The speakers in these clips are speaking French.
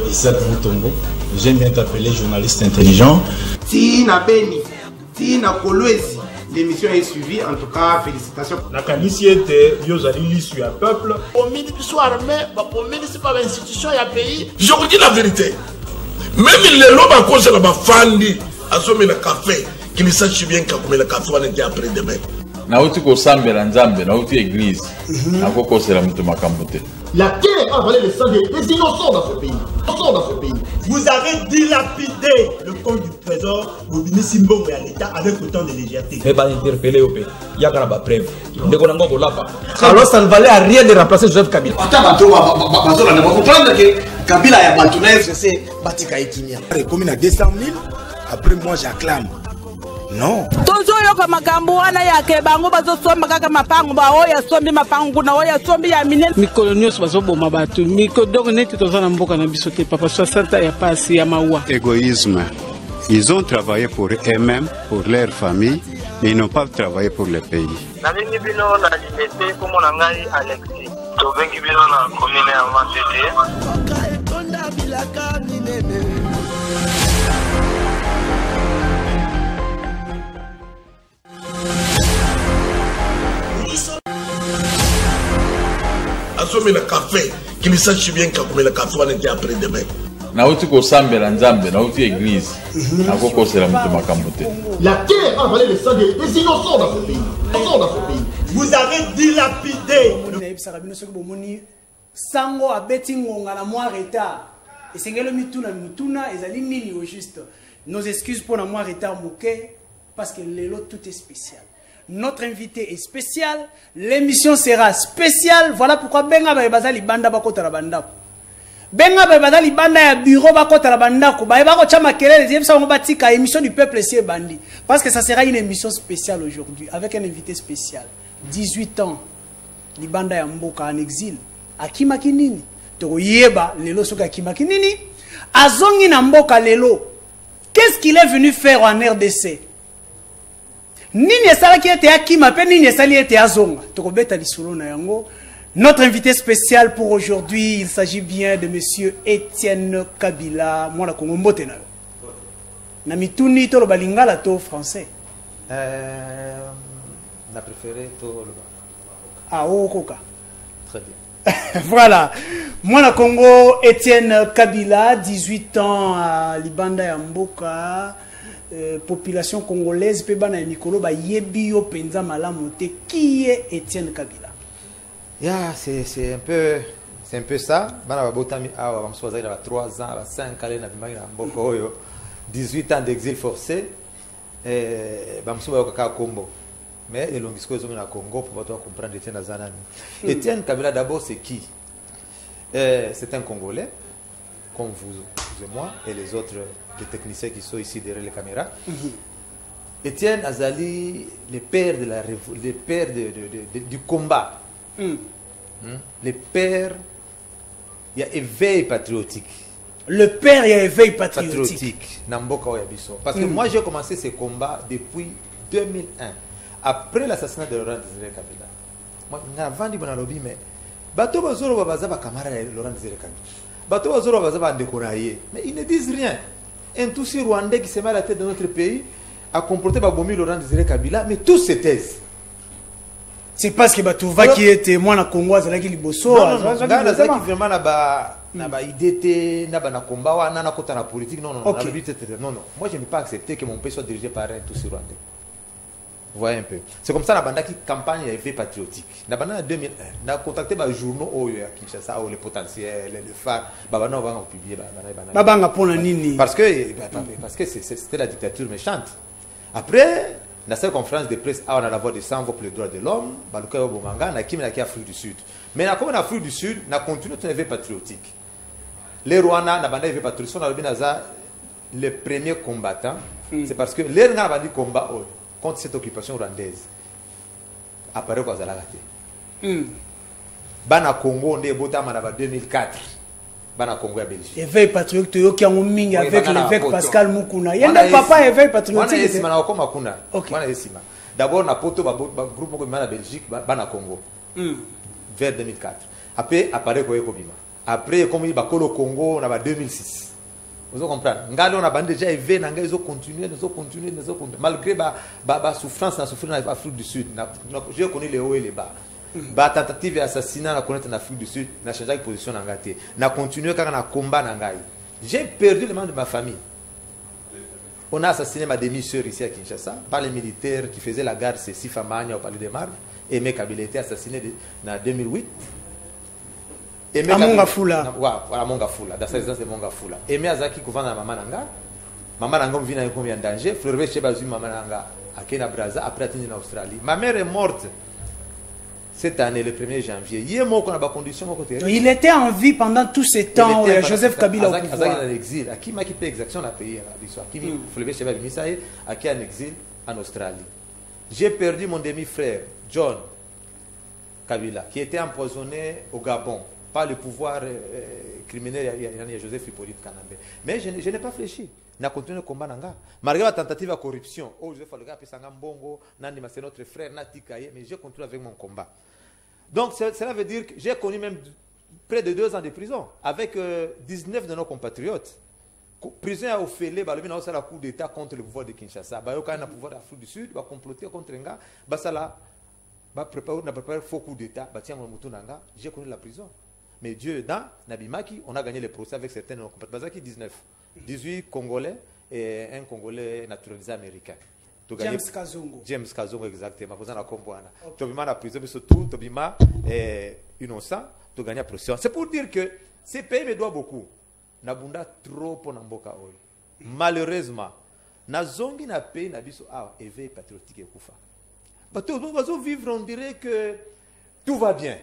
Isaac Moutombo, j'aime bien t'appeler journaliste intelligent. Tina Beni, Tina Kolwezi, l'émission est suivie, en tout cas, félicitations. La canisse était, Yozali sur le peuple. Au ministre soit armé, au ministre pas l'institution, il y a pays. Je vous dis la vérité. Même les lobes à cause de la fandi, à ce moment café, qu'ils sachent bien que le café on était après demain. Nauti ko sambe la nzambe, nauti église. Akoko c'est la mutumakambote. Laquelle a volé le sang des innocents dans ce pays. Vous avez dilapidé le compte du trésor Bobini Simbongo et à l'État avec autant de légèreté. Mais pas interpellé au pays. Il y a pas preuve. Alors ça ne valait à rien de remplacer Joseph Kabila. Attends, on va comprendre que Kabila a battu c'est Batika et Kimia. Commune à 200 000, après moi j'acclame. Non. Toujours yoka makambo wana yake bango bazosomba kaka mapango ba oya sombi mapango na oya sombi ya minene mikolo nyonso bazoboma bato mikolo donc neti toza na mboka na biso te papa 60 ya pasi ya mawa. Égoïsme. Ils ont travaillé pour eux-mêmes, pour leur famille, mais ils n'ont pas travaillé pour le pays. Nalingi bino na limete komo na ngai Alexis. To bengi bino na commune ya Matete. Assommé le café, qu'ils sachent bien que le café on était après demain. Nauti ko sambe la nzambe, nauti église. Akoko c'est la mutumakambote. Laquelle a volé le sang des innocents dans ce pays. Vous avez dilapidé. Sango abeti ngonga na moi retard. Et c'est ngelo mituna ezali nini au juste. Nos excuses pour la moi retard moké parce que lelo tout est spécial. Notre invité est spécial, l'émission sera spéciale. Voilà pourquoi benga ba bazali banda bakota la banda. Benga ba bazali banda ya bureau bakota la banda ko ba ko chama kelele yebisa ngo batika émission du peuple c'est bandi parce que ça sera une émission spéciale aujourd'hui avec un invité spécial. 18 ans. Libanda ya mboka en exil. Akima kinini to yeba lelo soka akima kinini azongi na mboka lelo. Qu'est-ce qu'il est venu faire en RDC? Nini esala qui était akima pe nini esali était azonga to kobeta lisolo na yango. Notre invité spécial pour aujourd'hui, il s'agit bien de monsieur Étienne Kabila mwana Kongo mbote na yo. Na mituni to lo balingala to français. Na préféré to lo. Ah okoka. Très bien. Voilà. Moi, la Congo, Étienne Kabila, 18 ans à Libanda ya Mboka, population congolaise, pe bana Nikolo, ba yebi yo penza malamu te. Qui est Étienne Kabila? Yeah, c'est un peu ça. Bana ba botami awa ba msoza ila 3 ans, 5 ans na bimaki na Mboka oyo. 18 ans d'exil forcé. Ba msoza yo kaka Kombo. Mais les longues discours sont au Congo pour comprendre Étienne Azanani. Étienne Kabila d'abord c'est qui? C'est un Congolais, comme vous et moi et les autres les techniciens qui sont ici derrière les caméras. Étienne Azali, le père de la le père du combat. Le père, il y a éveil patriotique. Le père, il y a éveil patriotique. Parce que moi j'ai commencé ce combat depuis 2001. Après l'assassinat de Laurent Désiré Kabila, moi, avant de me mais bateau bazoro bazaba camarade Laurent Désiré Kabila. Bateau bazoro bazaba ndécoraillé, mais ils ne disent rien. Un tout si Rwandais qui se met à la tête de notre pays a comporté Babomi Laurent Désiré Kabila, mais tous se taisent. C'est parce que Batouva qui était moi na Congo azala ki liboso. Non, Ghana qui vraiment na ba idée na ba na combat wa na kota na politique non. Moi je ne peux pas accepter que mon pays soit dirigé par un tout si Rwandais. Vous voyez un peu. C'est comme ça la bande qui campagne effet patriotique. La bande en 2001, on a contacté les journaux à Kinshasa, les potentiels, les phares. Babana va publier. Parce que c'était la dictature méchante. Après, dans cette conférence de presse, on a la voix de sang pour les droits de l'homme. Baluka Obomanga, on a qui Afrique du Sud. Mais comme en Afrique du Sud, on a continué ton effet patriotique. Les Rwandais, la bande effet patriotique, on a le premier combattant. C'est parce que les Rwandais ont dit combat contre cette occupation rwandaise apparaît quoi ça l'a raté. Bana Congo on est botama na 2004 bana Congo à Belgique éveil patriotique qui ont mingi avec l'évêque Pascal Mukuna yenda papa éveil patriotique wana esima na okoma kuna wana esima d'abord na poto ba groupe moko na Belgique bana Congo vers 2004 après apparaît quoi ekobima après comme il va au Congo on a 2006 vous comprenez ngalo on a déjà éveillé na ils ont continué malgré ba souffrance na souffrir en Afrique du Sud je connais les hauts et les bas ba tentative d'assassinat na connaître en Afrique du Sud na changer de position na ngate na continuer quand on a combat na ngai j'ai perdu les membres de ma famille. On a assassiné ma demi-sœur ici à Kinshasa par les militaires qui faisaient la garde Cécile Famagna au Palais des Marnes. Aimé Kabila a été assassiné en 2008. À Mongafula. Voilà, Mongafula, dans sa résidence de Mongafula. Aimé Azaki Kouvana na Maman Nanga. Maman Nanga vit dans combien de danger. Fleury Chebazu Maman Nanga à Kenya Braza après atteindre en Australie. Ma mère est morte cette année, le 1er janvier. Il était en vie pendant tout ce temps, Joseph Kabila au pouvoir. En exil. À qui m'a quitté exaction la pays l'histoire. Qui Fleury Chebazu Misaï à qui en exil en Australie. J'ai perdu mon demi-frère John Kabila qui était empoisonné au Gabon par le pouvoir criminel de Joseph Hippolyte Kanambe. Mais je n'ai pas fléchi. Je continué le combat. Malgré la tentative de corruption, Joseph Alga Mbongo, c'est notre frère, mais j'ai continué avec mon combat. Donc cela veut dire que j'ai connu même près de 2 ans de prison avec 19 de nos compatriotes. Prison à Ophélie, il y a un coup d'État contre le pouvoir de Kinshasa. Il y a un pouvoir d'Afrique du Sud, il va comploter contre un gars. Il va préparer un faux coup d'État. J'ai connu la prison. Mais Dieu, dans Nabimaki, on a gagné les procès avec certains de nos compatriotes. 19. 18 Congolais et un Congolais naturalisé américain. James Kazongo. James Kazongo, exactement. Vous en avez compris. Tu as la prison, mais surtout, tu as innocent, tu as gagné la pression. C'est pour dire que ces pays me doivent beaucoup. Nabunda trop pour Namboka Oil. Malheureusement, Nazongi na pays na biso éveil patriotique et koufa. Bato vivre, on dirait que tout va bien.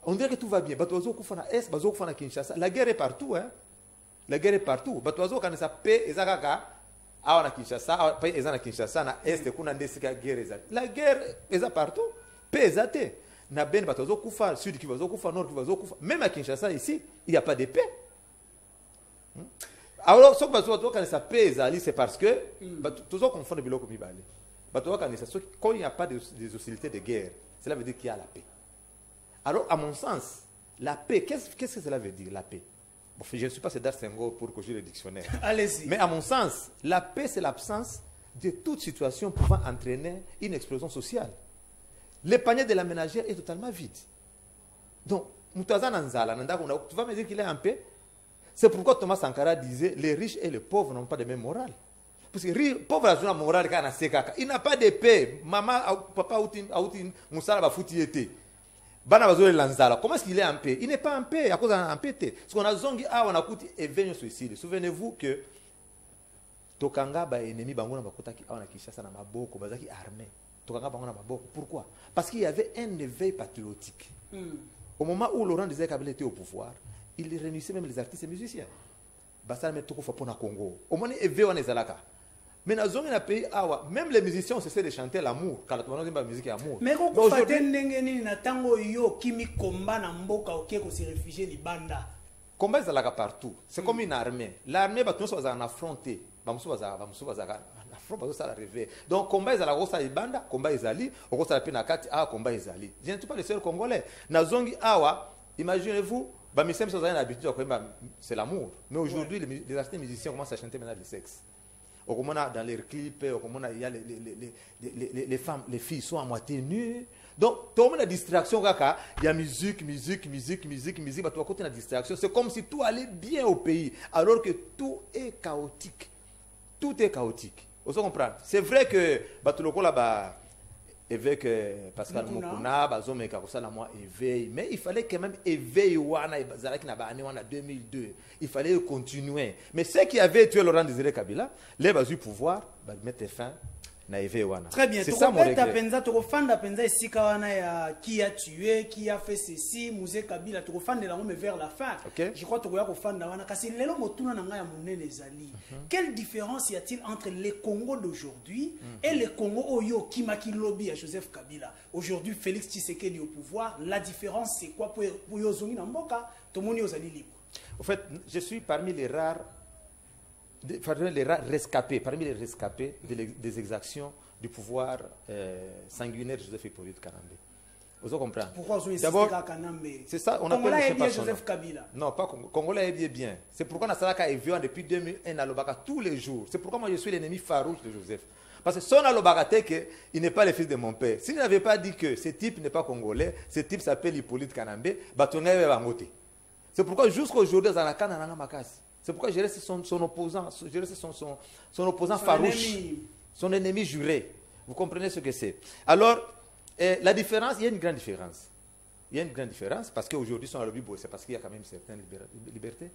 On dirait que tout va bien. Bato koufa na Est, bato koufa na Kinshasa. La guerre est partout, hein. La guerre est partout. Bato quand ça paix ezakaka awa na Kinshasa, paix ezana Kinshasa na Est kuna ndesika guerre ezali. La guerre est partout. Paix ezate. Na ben bato koufa, Sud qui va koufa, Nord qui va koufa. Même à Kinshasa ici, il n'y a pas de paix. Alors, ce que ça pèse, c'est parce que toujours confondre les biloko mibale. Quand il n'y a pas des hostilités de guerre, cela veut dire qu'il y a la paix. Alors, à mon sens, la paix, qu'est-ce que cela veut dire, la paix? Bon, je ne suis pas Cédar Senghor pour corriger le dictionnaire. Allez-y. Mais à mon sens, la paix, c'est l'absence de toute situation pouvant entraîner une explosion sociale. Le panier de la ménagère est totalement vide. Donc, tu vas me dire qu'il est en paix? C'est pourquoi Thomas Sankara disait les riches et les pauvres n'ont pas de même morale. Parce que les pauvres ont une morale, il n'a pas de paix. Maman, papa, comment est-ce qu'il est en paix? Il n'est pas en paix à cause d'un paix. Ce qu'on a zongi, on a coûté événement suicide. Souvenez-vous que Tokanga ba ennemi bangona bakotaki awana Kinshasa na maboko bazaki armé. Tokanga bangona maboko. Pourquoi? Parce qu'il y avait un éveil patriotique. Au moment où Laurent Désiré Kabila était au pouvoir, il réunissait même les artistes et musiciens. Basala metoko fa pona Congo. Au moins éveil on ezalaka. Mais dans un pays, même les musiciens ont cessé de chanter l'amour. Quand on a dit la musique amour. Mais quand on fait un tango yo kimi combat na mboka ok ko se réfugier ni banda. Combat ezalaka partout. C'est comme une armée. L'armée va tous en affronter. Donc combat ezalaka ko sa banda, combat ezali, ko sa pena kati combat ezali. Je ne suis pas le seul Congolais. Nazongi awa, imaginez-vous, c'est l'amour. Mais aujourd'hui, les artistes musiciens commencent à chanter maintenant le sexe. Dans les clips, il y a les femmes, les filles sont à moitié nues. Donc, tout le monde a distraction. Il y a musique. La distraction. C'est comme si tout allait bien au pays, alors que tout est chaotique. Tout est chaotique. Vous comprenez? C'est vrai que là-bas, évêque Pascal Mokuna, éveil, mais il fallait quand même éveiller en 2002. Il fallait continuer. Mais ceux qui avaient tué Laurent Désiré Kabila, les basus pouvoir mettre fin à éveil. Très bien. C'est ça mon regret. Qui a tué, qui a fait ceci, Mouzé Kabila, tu refais de la mais vers la fin. Je crois que tu refais de la Quelle différence y a-t-il entre les Congos d'aujourd'hui et les Congos Oyo Kimaki Lobby à Joseph Kabila? Aujourd'hui, Félix Tshisekedi au pouvoir. La différence, c'est quoi pour Yozongi Namboka? Tout le monde est libre. En fait, je suis parmi les rares rescapés, des exactions du pouvoir sanguinaire de Joseph Hippolyte Kanambe. Vous comprenez? Pourquoi vous d'abord, insistez à Kanambe? c'est ça, on Congolais appelle est bien Joseph Kabila. Non, pas Congolais est bien. C'est pourquoi Nassaraka est vieux depuis 2001 à Lobaka tous les jours. C'est pourquoi moi je suis l'ennemi farouche de Joseph. Parce que son Alobaka, il n'est pas le fils de mon père. S'il n'avait pas dit que ce type n'est pas congolais, ce type s'appelle Hippolyte Kanambe, c'est pourquoi jusqu'à aujourd'hui, c'est pourquoi je reste son opposant, je reste son opposant farouche, son ennemi juré. Vous comprenez ce que c'est? Alors, la différence, il y a une grande différence. Il y a une grande différence parce qu'aujourd'hui, son lobby, c'est parce qu'il y a quand même une certaine liberté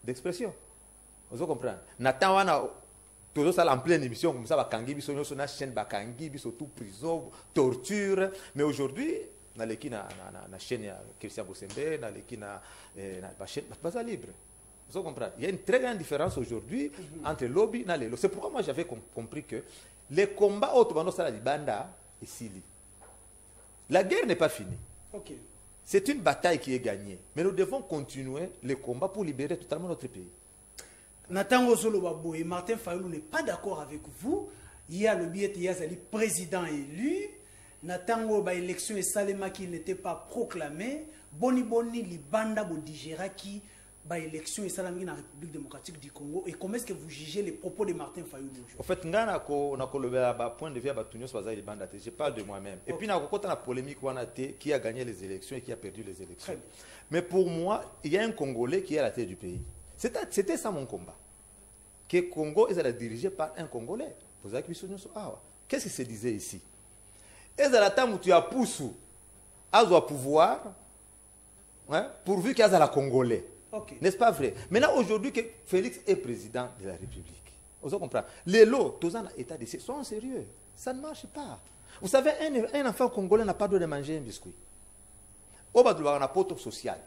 d'expression. Vous comprenez? Nathan, tout ça en pleine émission, comme ça, Bakangi, biso nyoso na chaîne Bakangi, biso tout prison, torture. Mais aujourd'hui, na leki na chaîne ya Christian Bosembe, na leki na chaîne pas libre. Vous comprenez? Il y a une très grande différence aujourd'hui entre lobby et lelo. C'est pourquoi moi j'avais compris que les combats autour de la Libanda et Sili. La guerre n'est pas finie. Okay. C'est une bataille qui est gagnée. Mais nous devons continuer les combats pour libérer totalement notre pays. Nathan Ozolo Baboye, Martin Fayulu n'est pas d'accord avec vous. Il y a le billet, il y a le président élu. Nathan Oba élection et Salema qui n'était pas proclamé. Boni Libanda Bodigera qui ba élection et Salama dans la République démocratique du Congo. Et comment est-ce que vous jugez les propos de Martin Fayulu? En fait, on a point de vue à Libanda. Je parle de moi-même. Et puis, on a la polémique qui a gagné les élections et qui a perdu les élections. Mais pour moi, il y a un Congolais qui est à la tête du pays. C'était ça mon combat. Que le Congo est dirigé par un Congolais. Qu'est-ce qui se disait ici? Et à la temps où tu as poussé à pouvoir, pourvu qu'il y ait la Congolais. Okay. N'est-ce pas vrai? Maintenant, aujourd'hui, que Félix est président de la République. Vous comprenez? Les lots, tous en état de sont sérieux. Ça ne marche pas. Vous savez, un enfant congolais n'a pas le droit de manger un biscuit. Au bas de la porte sociale.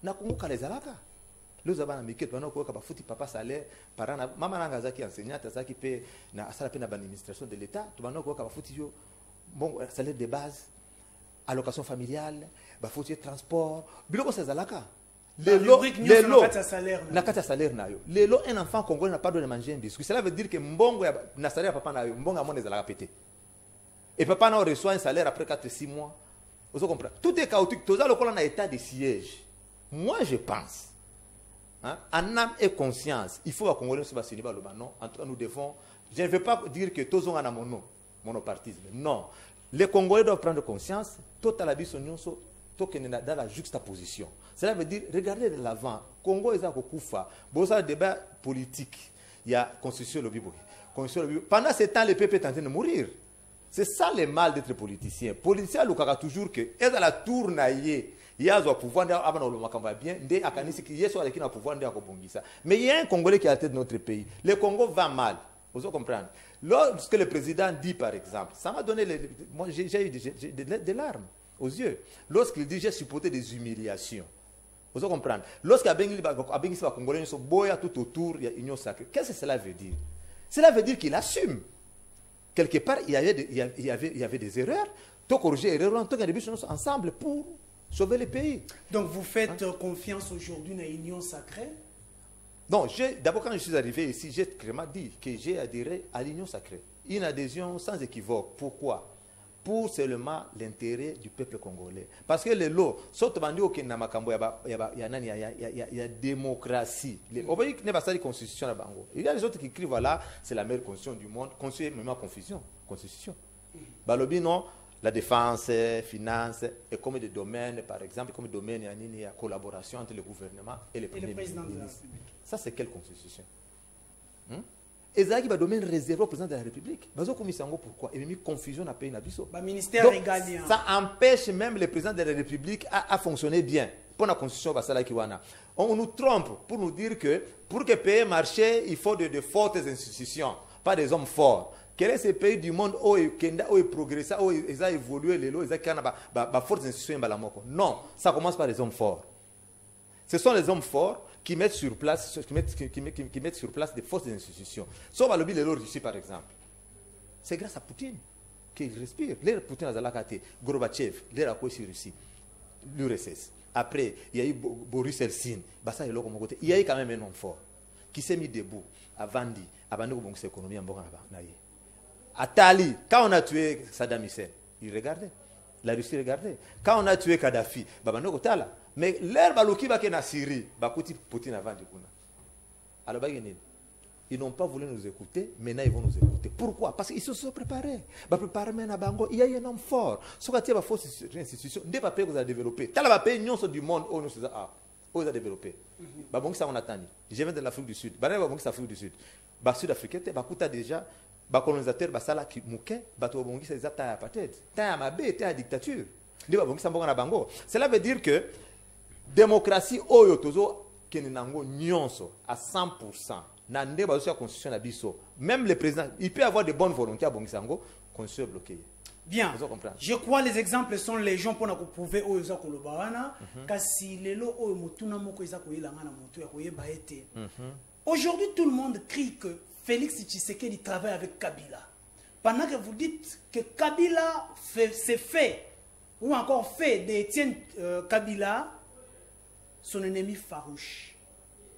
Na Congo Kalezalaka. Les abana miket bana ko ka futi papa salaire parana mama nanga zaki enseignante zaki pe na asala pe na administration de l'état to bana ko ka futi yo bon salaire de base allocation familiale ba futi transport biloko sezalaka les lots na kata salaire na yo les lots un enfant congolais n'a pas le droit de manger un biscuit. Cela veut dire que mbongo na salaire papa na yo mbongo amone zalaka pété et papa na reçoit un salaire après 4-6 mois. Vous comprenez? Tout est chaotique. Tout ça le colon a état de siège. Moi je pense en âme et conscience, il faut que les Congolais se fassent non. En tout cas, nous devons. Je ne veux pas dire que tous ont un monopartisme. Non. Les Congolais doivent prendre conscience. Tout à la vie, dans la juxtaposition. Cela veut dire, regardez de l'avant. Congo est à Kokufa. Bon, ça, le débat politique. Il y a constitution lobby. Pendant ce temps, le peuple est en train de mourir. C'est ça le mal d'être politicien. Politicien, il y a toujours que. Et dans la tournaille. Il y a un pouvoir bien, mais il y a un Congolais qui est à la tête de notre pays. Le Congo va mal. Vous comprenez? Lorsque le président dit, par exemple, ça m'a donné. Moi, j'ai eu des larmes aux yeux. Lorsqu'il dit, j'ai supporté des humiliations. Vous comprenez? Lorsqu'il y a des Congolais qui sont tout autour, il y a l'Union sacrée. Qu'est-ce que cela veut dire? Cela veut dire qu'il assume. Quelque part, il y avait des erreurs. Tout corriger les erreurs, tout début, ensemble pour sauver le pays. Donc vous faites confiance aujourd'hui dans l'Union sacrée? Non, d'abord quand je suis arrivé ici, j'ai clairement dit que j'ai adhéré à l'Union sacrée. Une adhésion sans équivoque. Pourquoi? Pour seulement l'intérêt du peuple congolais. Parce que les lots, sauf qu'il y a démocratie. Il y a les autres qui écrivent, voilà, c'est la meilleure constitution du monde. Constitution, même confusion. Constitution. Balobi, non. La défense, finance, et comme des domaines, par exemple, comme domaine, il y a collaboration entre le gouvernement et le premier ministre. Ça, c'est quelle constitution? Et ça, il y a un domaine réservé au président de la République. Pourquoi? Il y a une confusion dans le pays. Ministère régalien. Ça empêche même le président de la République à fonctionner bien. Pour la constitution, on nous trompe pour nous dire que pour que le pays marche, il faut de fortes institutions, pas des hommes forts. Quel est ce pays du monde où il a progressé, où il a évolué, il a fortes institutions? Non, ça commence par les hommes forts. Ce sont les hommes forts qui mettent sur place, qui mettent sur place des fortes institutions. Sauf à l'objet de l'Orussie, par exemple. C'est grâce à Poutine qu'il respire. L'air Poutine a zalakate, Gorbatchev, l'air a quoi sur Russie, l'URSS. Après, il y a eu Boris Eltsine, il y a eu quand même un homme fort qui s'est mis debout à Vandi, à Bandou, c'est l'économie en Attali, quand on a tué Saddam Hussein, il regardait. La Russie, regardez. Quand on a tué Kadhafi, mais l'air baloki va na Syrie, bakouti Poutine avant du kuna. Alors ils n'ont pas voulu nous écouter, maintenant ils vont nous écouter. Pourquoi? Parce qu'ils se sont préparés. Préparer maintenant Bango, il y a un homme fort. Ce qui est force institution, des papiers que vous avez développé. T'as la papier du monde où nous sommes où vous avez développé. Babong ça on attend. Je viens de l'Afrique du Sud. Babong c'est l'Afrique du Sud. Sud-Africain, bakuta déjà. Colonisateur basala qui mouke bato bongi c'est ta apartheid ta mabe ta dictature ndi babongi sambonga na bango. Cela veut dire que démocratie oyo tozo kenenango nyonso à 100% na ndé bazo ya constitution na biso. Même le président il peut avoir de bonnes volontés à bongi sango constitution bloquée. Bien, je crois les exemples sont légion pour nous prouver oyo za kolobawana kasi lelo oyo mutuna moko iza koyelanga na mutu ya koyeba ete. Aujourd'hui tout le monde crie que Félix Tshisekedi travaille avec Kabila. Pendant que vous dites que Kabila s'est fait, ou encore fait d'Étienne Kabila, son ennemi farouche.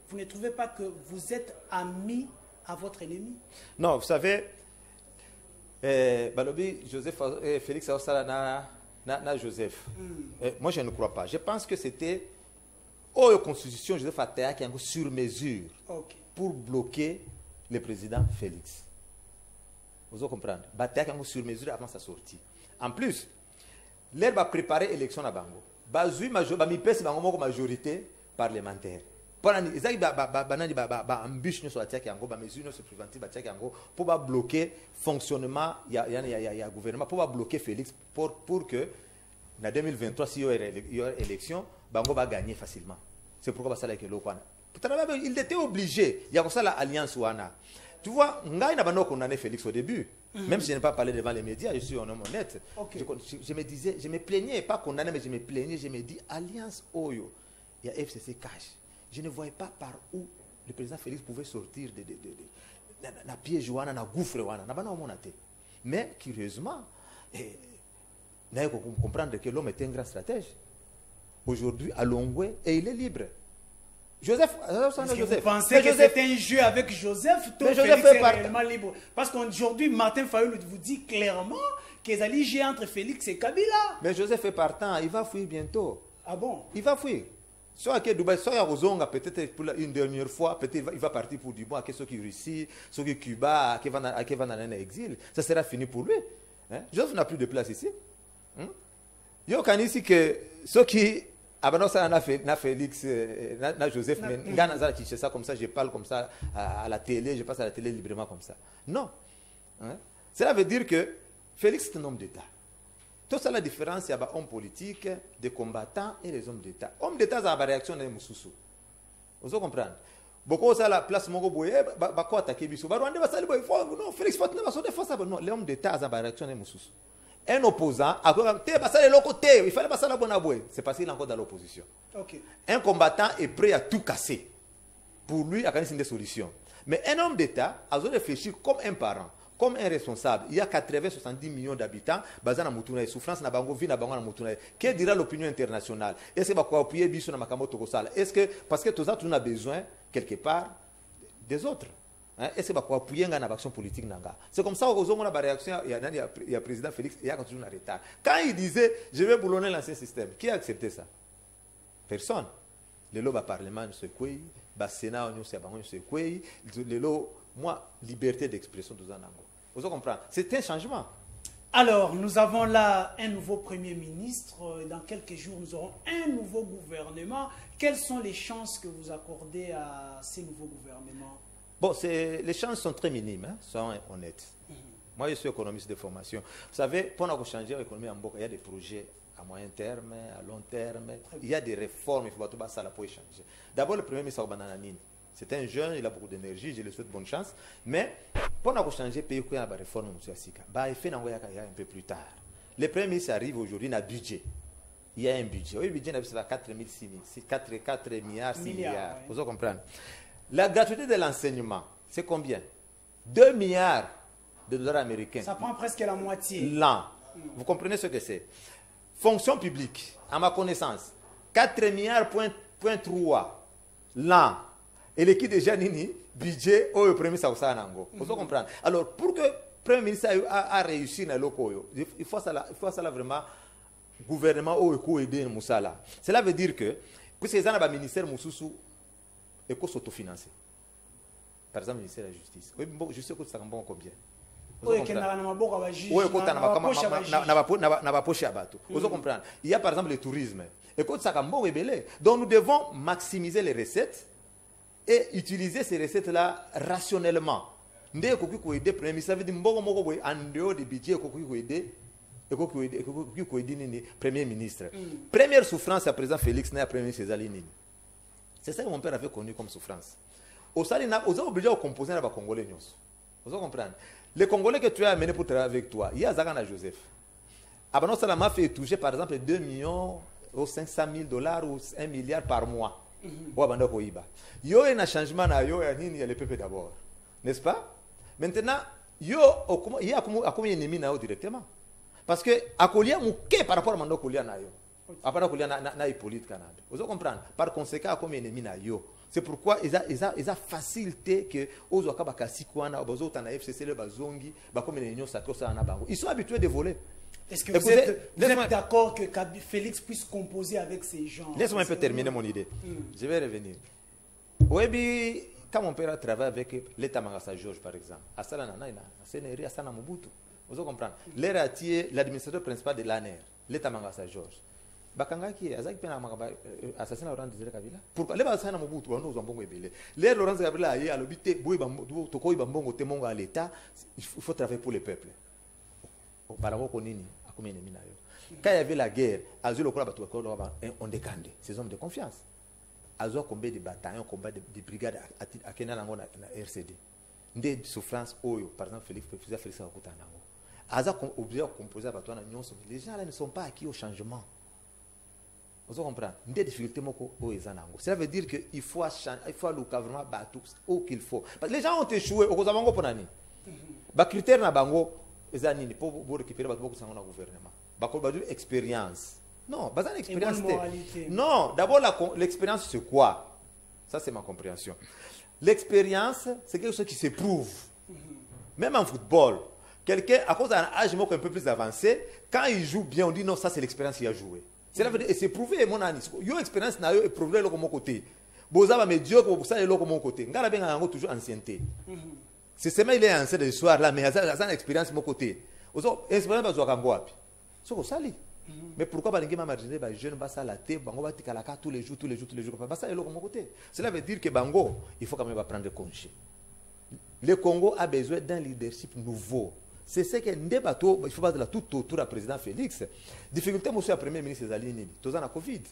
Vous ne trouvez pas que vous êtes ami à votre ennemi? Non, vous savez, Balobi, Joseph, Félix na Joseph. Moi, je ne crois pas. Je pense que c'était la constitution Joseph Attea qui est sur mesure pour bloquer le président Félix. Vous comprenez? Bataille sur mesure avant sa sortie. En plus, l'air va préparer l'élection à Bango. Bazui majorité parlementaire. Pour bloquer le fonctionnement du gouvernement, pour bloquer Félix, pour que en 2023, si il y a élection, Bango va gagner facilement. C'est pourquoi ça est il était obligé. Il y a comme ça l'alliance Wana. Tu vois, Ngaï n'a pas condamné Félix au début. Même si je n'ai pas parlé devant les médias, je suis un homme honnête. Je me disais, je me plaignais, pas condamné, mais je me plaignais, je me dis, alliance Oyo, il y a FCC cash. Je ne voyais pas par où le président Félix pouvait sortir de piège Wana, de gouffre Wana. Mais curieusement, il faut comprendre que l'homme était un grand stratège. Aujourd'hui, à Longwe, et il est libre. Joseph, vous pensez que c'est un jeu avec Joseph? Tout Félix est réellement libre. Parce qu'aujourd'hui, Martin Fayoul vous dit clairement qu'ils allaient jouer entre Félix et Kabila. Mais Joseph est partant, il va fuir bientôt. Ah bon? Il va fuir. Soit que Dubaï, soit Rozonga, peut-être pour une dernière fois, peut-être il va partir pour Dubaï, que ceux qui Russie, ceux qui Cuba, qui vont dans un exil. Ça sera fini pour lui. Joseph n'a plus de place ici. Il y a ici que ceux qui. Ah ben non, ça n'a Félix, n'a Joseph, mais c'est ça comme ça, je parle comme ça à la télé, je passe à la télé librement comme ça. Non. Cela veut dire que Félix est un homme d'État. Tout ça, la différence, il y a des hommes politiques, des combattants et les hommes d'État. Hommes d'État, ça a une réaction de Moussoussou. Vous comprenez? Beaucoup ça la place mongo boye ba ko attaquer biso ba rwanda ba sali boye non Félix Fatima ba so défense non les hommes d'État ça a une réaction de Moussoussou. Un opposant, il fallait passer la bonne abouée. C'est parce qu'il est encore dans l'opposition. Un combattant est prêt à tout casser. Pour lui, il y a des solutions. Mais un homme d'État a besoin de réfléchir comme un parent, comme un responsable. Il y a 80-70 millions d'habitants, basés dans la souffrance, dans la vie, dans la que dira l'opinion internationale? Est-ce qu'il va appuyer Bissou dans Makamoto Kosala? Est-ce que, parce que tout ça, tout a besoin, quelque part, des autres? Est-ce qu'il va appuyer une action politique? C'est comme ça qu'on a une réaction. Il y a le président Félix, il y a toujours un retard. Quand il disait, je vais boulonner l'ancien système, qui a accepté ça? Personne. Le lobby parlement, c'est quoi? Le Sénat, c'est quoi? Le lobby, moi, liberté d'expression, vous comprenez? C'est un changement. Alors, nous avons là un nouveau Premier ministre. Dans quelques jours, nous aurons un nouveau gouvernement. Quelles sont les chances que vous accordez à ces nouveaux gouvernements? Bon, les chances sont très minimes, soyons honnêtes. Moi, je suis économiste de formation. Vous savez, pour changer l'économie en Boka, il y a des projets à moyen terme, à long terme. Il y a des réformes, il faut tout ça pour changer. D'abord, le Premier ministre Banananine, c'est un jeune, il a beaucoup d'énergie, je lui souhaite bonne chance. Mais pour changer le pays, il y a des réformes, il fait un peu plus tard. Le Premier ministre arrive aujourd'hui, il y a un budget. Il y a un budget. Oui, le budget, c'est 4 milliards, 6 milliards. Vous comprenez? La gratuité de l'enseignement, c'est combien? 2 milliards de dollars américains. Ça prend presque la moitié. L'an. Vous comprenez ce que c'est? Fonction publique, à ma connaissance, 4 milliards point 3 l'an. Et l'équipe de Janini, budget au premier ministre Nango. Vous comprenez? Alors, pour que le premier ministre a réussi dans le il faut ça vraiment gouvernement ou aider Moussala. Cela veut dire que puisque les gens ont un ministère Moussou et qu'on s'autofinancer. Par exemple, le ministère de la Justice. Oui, bon, je sais que ça bon combien. Oui, il y a par exemple le tourisme. Donc nous devons maximiser les recettes et utiliser ces recettes-là rationnellement. En dehors du budget, Premier ministre. Première souffrance à présent Félix n'a Premier ministre Césaline. C'est ça que mon père avait connu comme souffrance. Au Salina, aux obligés à composer avec les Congolais. Vous comprenez? Les Congolais que tu as amenés pour travailler avec toi, il y a Zagana Joseph. Abano Salama fait toucher par exemple 2 millions ou 500 000 $ ou 1 milliard par mois. Il y a un changement, il y a le peuple d'abord. N'est-ce pas? Maintenant, il y a combien d'ennemis directement? Parce que à Kolia mouké par rapport à Mando Kolia na yo. Après Kolia na Hippolyte Kanambe. Vous comprenez? Par conséquent, à combien d'ennemis na yo. C'est pourquoi ils ont facilité que aux Okabaka Sikwana, aux autres en FCC, le Bazongi, comme les unions sacrées, ils sont habitués de voler. Est-ce que vous êtes d'accord que Félix puisse composer avec ces gens? Laisse-moi un peu terminer mon idée. Je vais revenir. Oui, quand mon père a travaillé avec l'État Mangasa Georges, par exemple, à Salanana, à Sénéri, à Sana Mobutu, vous comprenez? L'air a tiré l'administrateur principal de l'ANER, l'État Mangasa Georges. Bakanga qui est assassin Laurent Désiré Kabila. Pourquoi les Bassana Mobutu on nous en bon ébélé. Les Laurent Kabila a à l'obité boy bambo toko ibambongo temongo à l'État, il faut travailler pour le peuple. Au Paramo Konini, à combien de minayo. Quand il y avait la guerre, Azul Okola Batu on décandé, ces hommes de confiance. Azul combien de bataillons, combien de brigades à Kenalango na RCD. Des souffrances oyo, par exemple Félix Akutanango. Azul obligé à composer à Batuana Nyonso. Les gens là ne sont pas acquis au changement. Vous comprenez? Des difficultés cela veut dire qu'il faut le gouvernement battre où qu'il faut. Parce que les gens ont échoué au Kozabango pour l'année. Les critères na bango ezanini pour récupérer beaucoup de gouvernement. Bako badu expérience. Non, pas une expérience. Non, d'abord l'expérience c'est quoi? Ça c'est ma compréhension. L'expérience c'est quelque chose qui se prouve. Même en football, quelqu'un à cause d'un âge un peu plus avancé, quand il joue bien, on dit non, ça c'est l'expérience qu'il a joué. C'est prouvé, mon ami. Your expérience n'a pas prouvé de mon côté. Boza va médiocre pour ça, il est de mon côté. Ngala ben a toujours ancienneté. C'est seulement il est ancien de l'histoire là, mais il a une expérience de mon côté. Ozo, expérience va jouer à Kamboapi. C'est comme ça. Mais pourquoi pas les gens marginés, les jeunes bassent à la tête, bango va tikalaka tous les jours. Parce ça il est de mon côté. Cela veut dire que bango, il faut quand même prendre congé. Le Congo a besoin d'un leadership nouveau. C'est ce que Ndebato, il faut pas de la tout autour du président Félix. Difficulté, monsieur le premier ministre Zalini, tous en a Covid.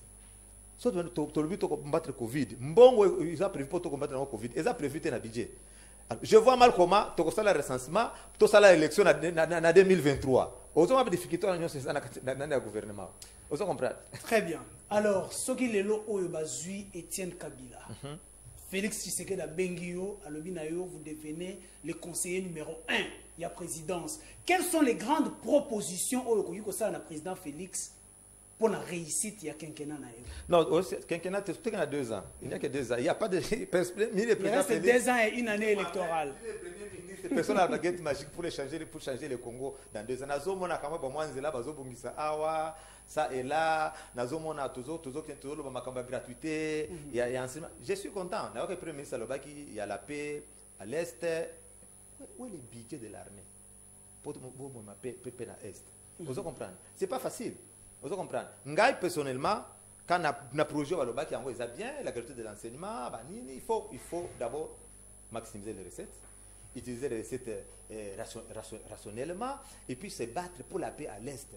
Sauf que tu as vu combattre le Covid. Mbongo, ils ont prévu pour combattre le Covid. Ils ont prévu un budget. Je vois mal comment tu as le recensement, tu as l'élection en 2023. Ils ont des difficultés dans le gouvernement. Vous comprenez? Très bien. Alors, ce qui est là, c'est Etienne Kabila. Félix Tshisekedi à Bengio, à Lobinayo, vous devenez le conseiller numéro 1 de la présidence. Quelles sont les grandes propositions au la président Félix pour la réussite de quinquennat? Non, quinquennat, c'est 2 ans. Il n'y a que 2 ans. Il n'y a pas de... Il reste 2 ans et une année électorale. Personne n'a la baguette magique pour changer le Congo dans 2 ans. Ça et là, toujours la gratuité, il y a enseignement. Je suis content. Le Premier ministre il y a la paix à l'Est. Où est le budget de l'armée pour ma paix à l'Est? Vous comprenez? Ce n'est pas facile. Vous comprenez? Ngai, personnellement, quand on a projet à l'Oba qui a bien la gratuité de l'enseignement, il faut d'abord maximiser les recettes, utiliser les recettes rationnellement, et puis se battre pour la paix à l'Est.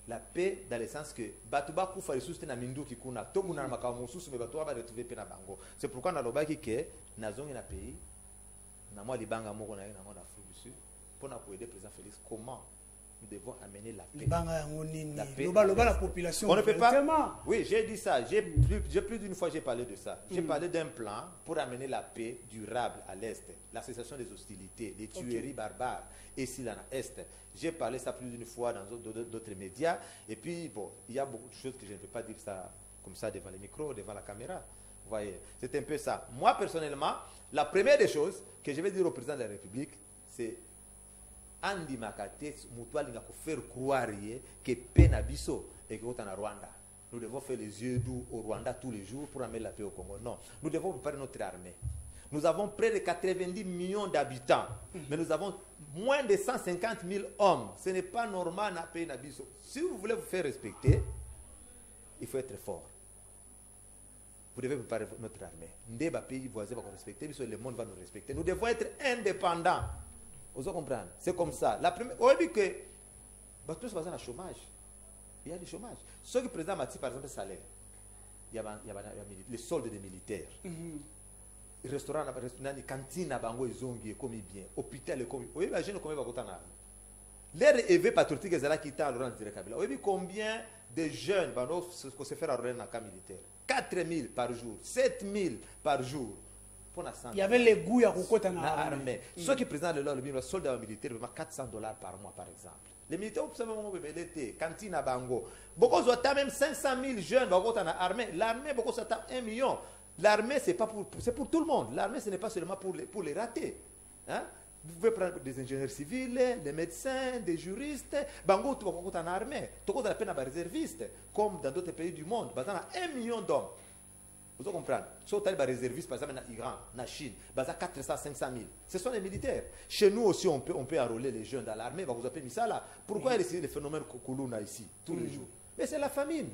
La paix dans le sens que Batuba Koufa les soustes na mindu qui kuna togu na makamu susu me Batuba va retrouver paix na bango. C'est pourquoi na loba ki ke na zongi na pays na moi libanga moko na na monde Afrique du Sud pour na aider président Félix comment nous devons amener la paix. La paix. La population. On ne peut pas. Oui, j'ai dit ça. J'ai plus d'une fois j'ai parlé de ça. J'ai parlé d'un plan pour amener la paix durable à l'Est, la cessation des hostilités, des tueries barbares, ici là à l'Est. J'ai parlé ça plus d'une fois dans d'autres médias. Et puis, bon, il y a beaucoup de choses que je ne peux pas dire ça comme ça devant les micros, devant la caméra. Vous voyez, c'est un peu ça. Moi, personnellement, la première des choses que je vais dire au président de la République, c'est andi makate mutuali nga faire croire que penabiso et que na Rwanda. Nous devons faire les yeux doux au Rwanda tous les jours pour amener la paix au Congo. Non, nous devons préparer notre armée. Nous avons près de 90 millions d'habitants, mais nous avons moins de 150 000 hommes. Ce n'est pas normal na paix nabiso. Si vous voulez vous faire respecter, il faut être fort. Vous devez préparer notre armée. Ndeba pays voisin va nous respecter, le monde va nous respecter. Nous devons être indépendants. Vous comprenez? C'est comme ça. La première, on dit que tous sont en chômage. Il y a du chômage. Ceux qui présentent par exemple le salaire, il y a les soldes des militaires. Les restaurants, les cantines, ils ont bien. Hôpital, vous imaginez combien va coûter. L'air élevé patriotique est là qui est à l'orange direct. Vous voyez combien de jeunes vont se faire à dans le camp militaire? 4 000 par jour, 7 000 par jour. Il y avait les goûts à Kokota dans l'armée. Ceux qui présentent le soldat militaire, $400 par mois par exemple. Les militaires, vous savez, l'été, cantine à Bango. Beaucoup de même 500 000 jeunes dans l'armée. L'armée, beaucoup de 1 million. L'armée, c'est pour tout le monde. L'armée, ce n'est pas seulement pour les ratés. Hein? Vous pouvez prendre des ingénieurs civils, des médecins, des juristes. Bango, tu vas en armée. Tu vas la peine à réservistes, comme dans d'autres pays du monde. Il y a 1 million d'hommes. Vous comprenez? Si vous avez des réservistes, par exemple, en Iran, en Chine, il y a 400 500 000. Ce sont les militaires. Chez nous aussi, on peut enrôler les jeunes dans l'armée. Vous appelez ça là. Pourquoi il y a des phénomènes Koulouna ici, tous les jours? Mais c'est la famine.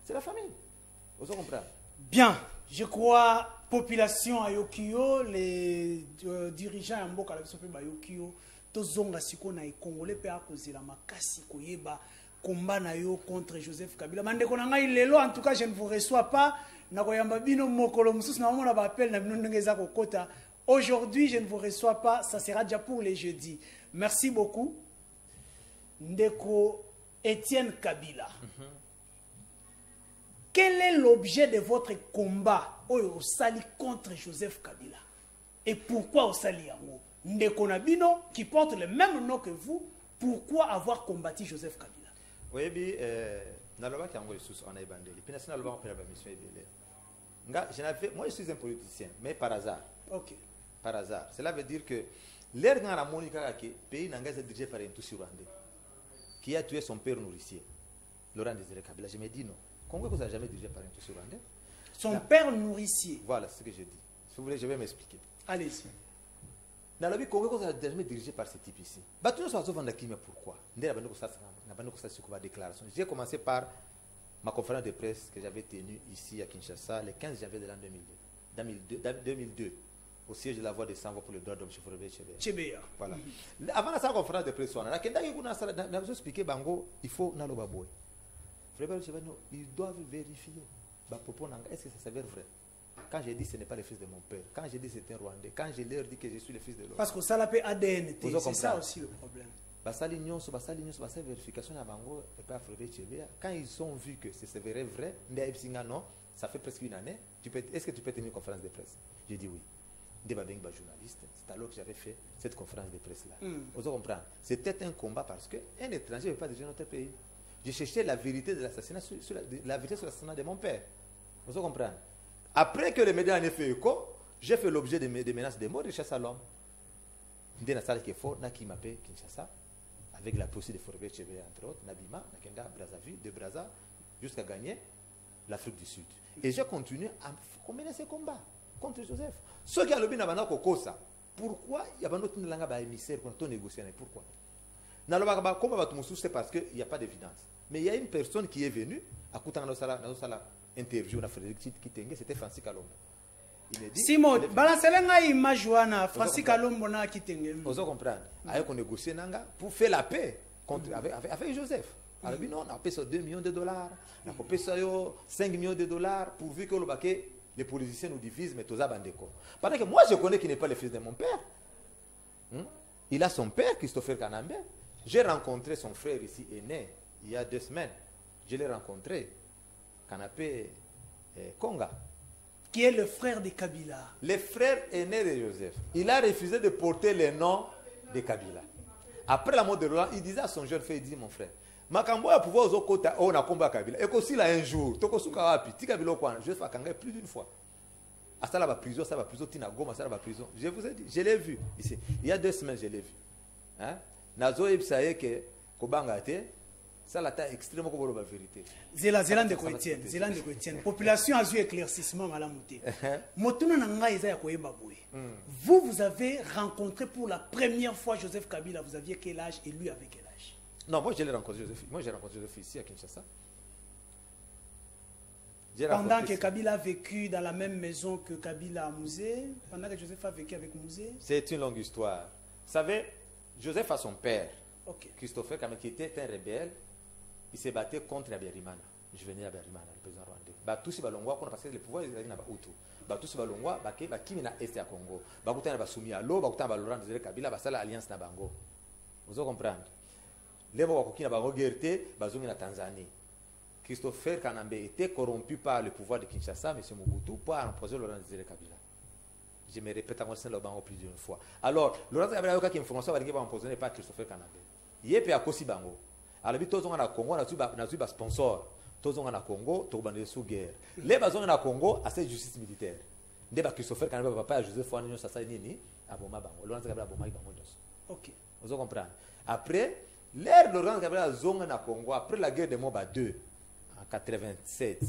C'est la famine. Vous comprenez? Bien. Je crois, population à Yokio, les dirigeants à Mboka, la Yokio, tous ont les Congolais à cause de la makasi koyeba combat na yo contre Joseph Kabila. Mande konanga ilelo, en tout cas, je ne vous reçois pas. Aujourd'hui, je ne vous reçois pas. Ça sera déjà pour les jeudis. Merci beaucoup. Ndeko Étienne Kabila. Quel est l'objet de votre combat au Sali contre Joseph Kabila? Et pourquoi au Sali Yango? Ndeko Nabino, qui porte le même nom que vous, pourquoi avoir combattu Joseph Kabila? Oui, moi, je suis un politicien, mais par hasard. Ok. Par hasard. Cela veut dire que l'air dans la Monica, le pays n'a pas été dirigé par un Tutsi rwandais qui a tué son père nourricier, Laurent Désiré Kabila. Je me dis non. Congo n'a jamais dirigé par un Tutsi rwandais. Son père nourricier. Voilà ce que je dis. Si vous voulez, je vais m'expliquer. Allez-y. Dans la vie, Congo n'a jamais dirigé par ce type ici. Pourquoi? J'ai commencé par ma conférence de presse que j'avais tenue ici à Kinshasa le 15 janvier de l'an 2002, au siège de la Voix des Sans-Voix pour le droit d'homme chez Fourebe Chebea. Voilà. Avant la conférence de presse, on a expliqué Bango, il faut Nalobaboy. Ils doivent vérifier. Est-ce que ça s'avère vrai? Quand j'ai dit ce n'est pas le fils de mon père, quand j'ai dit c'est un Rwandais, quand je leur dis que je suis le fils de l'autre. Parce que ça l'appelle ADN, c'est ça aussi le problème. Vérification à Bango et pas Fourebe Chebea. Quand ils ont vu que c'est vrai, non, ça fait presque une année. Est-ce que tu peux tenir une conférence de presse? J'ai dit oui. Journaliste, c'est alors que j'avais fait cette conférence de presse-là. Vous comprenez? C'était un combat parce qu'un étranger ne veut pas diriger notre pays. J'ai cherché la vérité de l'assassinat, la vérité sur l'assassinat de mon père. Vous comprenez? Après que les médias en aient fait écho, j'ai fait l'objet de menaces de mort de chasse à l'homme. Qui m'appelle Kinshasa, avec la procédure de Fourebe Chebea, entre autres, Nabima, Nakenda, Brazzaville, de Brazza, jusqu'à gagner l'Afrique du Sud. Et j'ai continué à mener ces combats contre Joseph. Ceux qui ont le n'a pas pourquoi il y a pas d'autres langues à émissaire pour négocier? Pourquoi? C'est parce qu'il n'y a pas d'évidence. Mais il y a une personne qui est venue, à interview na Frédéric Kitenge, c'était Francis Kalombo. Il a dit Simon, balancelenga image wana Francis Kalombo na Kitenge. Vous comprenez? Ayo qu'on négocie nanga pour faire la paix contre avec Joseph. Alors non, on a payé ça $2 millions, on a payé ça $5 millions pourvu que les politiciens nous divisent, mais tous à bandeko. Parce que moi je connais qu'il n'est pas le fils de mon père. Il a son père, Christopher Kanambe. J'ai rencontré son frère ici, aîné, il y a 2 semaines. Je l'ai rencontré. Kanapé Konga. Qui est le frère de Kabila. Le frère aîné de Joseph. Il a refusé de porter le nom de Kabila. Après la mort de Laurent, il disait à son jeune frère, il dit mon frère, Makambo a pouvoir aux autres on a combat Kabila. Et qu'aussi là un jour, Tokosuka Wapi, Kabila Kwan, Joseph a kangé plus d'une fois. À ça la prison, Tina Goma, ça la prison. Je vous ai dit, je l'ai vu ici. Il y a 2 semaines, je l'ai vu. Hein? nazo yebisa que kobanga te ça la ta extrêmement comme la vérité. Zélande Etienne. Population a eu éclaircissement à la montée. Motuna nanga eza ya koyeba boye. Vous avez rencontré pour la première fois Joseph Kabila, vous aviez quel âge et lui avait quel âge? Non, moi j'ai rencontré Joseph ici à Kinshasa. Pendant que Kabila a vécu dans la même maison que Kabila à Mouzé, pendant que Joseph a vécu avec Mouzé. C'est une longue histoire. Vous savez, Joseph a son père, Christopher Kabila, qui était un rebelle. Il s'est battu contre Abiyarimana. Je venais à Abiyarimana, le président rwandais. Tous les Balongwa, parce que le pouvoir est dans Hutu. Tous les Balongwa, qui est est à Congo. Bakuta na basumi à l'eau, bakuta na Laurent Désiré Kabila, basala alliance na bango. Vous comprenez? Les Bakoki na bango guerté, bazongi na Tanzanie. Christopher Kanambe était corrompu par le pouvoir de Kinshasa, M. Mobutu, pour imposer Laurent Désiré Kabila. Je me répète encore ça plus d'une fois. Alors, Laurent Désiré Kabila a une information qui va empoisonner par Christopher Kanambe. Il est à Kosi Bango. Alors, tous les Congo, nous avons sponsor. Tous les Congo, nous avons sous guerre. Les bazons na Congo, c'est justice militaire. Dès que Christopher Kanambe papa Joseph Fouani ça ça nini aboma bango. Laurent Kabila aboma bango dos. OK. Vous comprenez? Après, l'ère de Laurent Kabila zonga na Congo après la guerre de Moba 2 en 87.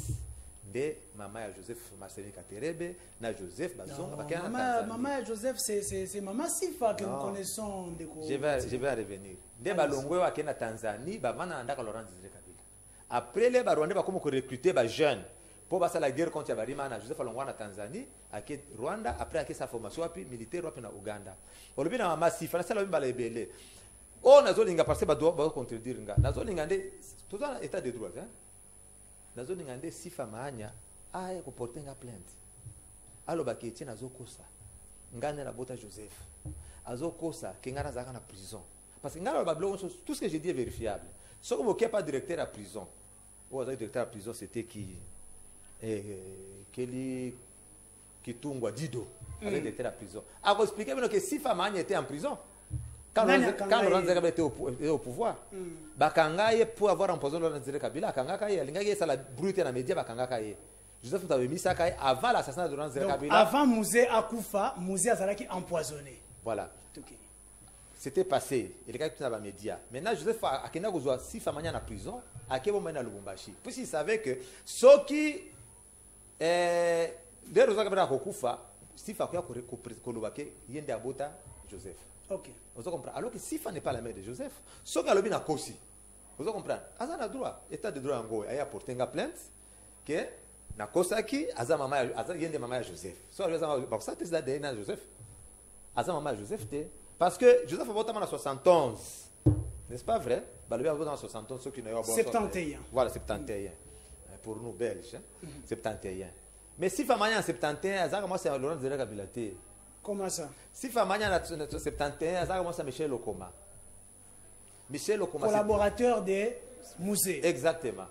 De maman Joseph Marcelin Katerebe, na Joseph bazonga bakana maman Joseph c'est maman Sifa que nous connaissons de Congo. Je vais revenir. De balongwe wa kena Tanzanie, ba mana andaka Laurent Désiré Kabila. Après les Rwandais ba comme recruter ba jeunes pour passer la guerre contre Abiyarimana, Joseph Alongwa na Tanzanie, à Rwanda, après à sa formation puis militaire puis na Uganda. Olobi na maman Sifa na sala bimba lebele. Oh nazolinga parce que ba doit contredire nga. Nazolinga nde tout dans état de droit hein. Nazolinga nde Sifa maanya aye ko porter nga plainte. Aloba ke tie nazokosa. Ngane na bota Joseph. Azokosa ke ngana zaka na prison. Parce que tout ce que j'ai dit est vérifiable. Ce que vous n'avez pas directeur à prison, le directeur à prison c'était qui Kelly Kitungwa Dido, le directeur à prison. Alors expliquez que si Famani était en prison, quand Laurent Désiré était au pouvoir, Bakangaye pour avoir empoisonné Laurent Désiré Kabila, Kangaye ça la brute dans les médias, Bakangaye. Joseph avait mis ça avant l'assassinat de Laurent Désiré Kabila. Avant Mouzé Akoufa, Mouzé Azalaki empoisonné. Voilà. C'était passé, il y a des médias. Maintenant, Joseph a si Famani en prison, à quel moment il a Lubumbashi. Puisqu'il savait que ceux qui. Les Rosa Kabila Kokufa, si Fakia Kolobake, il y a des abota Joseph. Ok. Vous comprenez? Alors que Sifa n'est pas la mère de Joseph, ceux qui ont le Kosi. Vous comprenez? Azan a droit, état de droit en Goya, il y a porté une plainte que na Kosaki, Azan maman, Azan y a des mamans Joseph. Soit ça, c'est l'ADN Joseph. Azan maman Joseph, parce que Joseph a voté en 71. N'est-ce pas vrai? Balobé a voté en 71, ceux qui n'ont pas 71. Voilà, 71. Pour nous, Belges. 71. Mais si Famani en 71, Azan moi c'est Laurent Désiré Kabila. Comment ça? Si Famani en 71, Azan moi c'est Michel Okoma. Michel Okoma. Collaborateur de Mouzé. Exactement.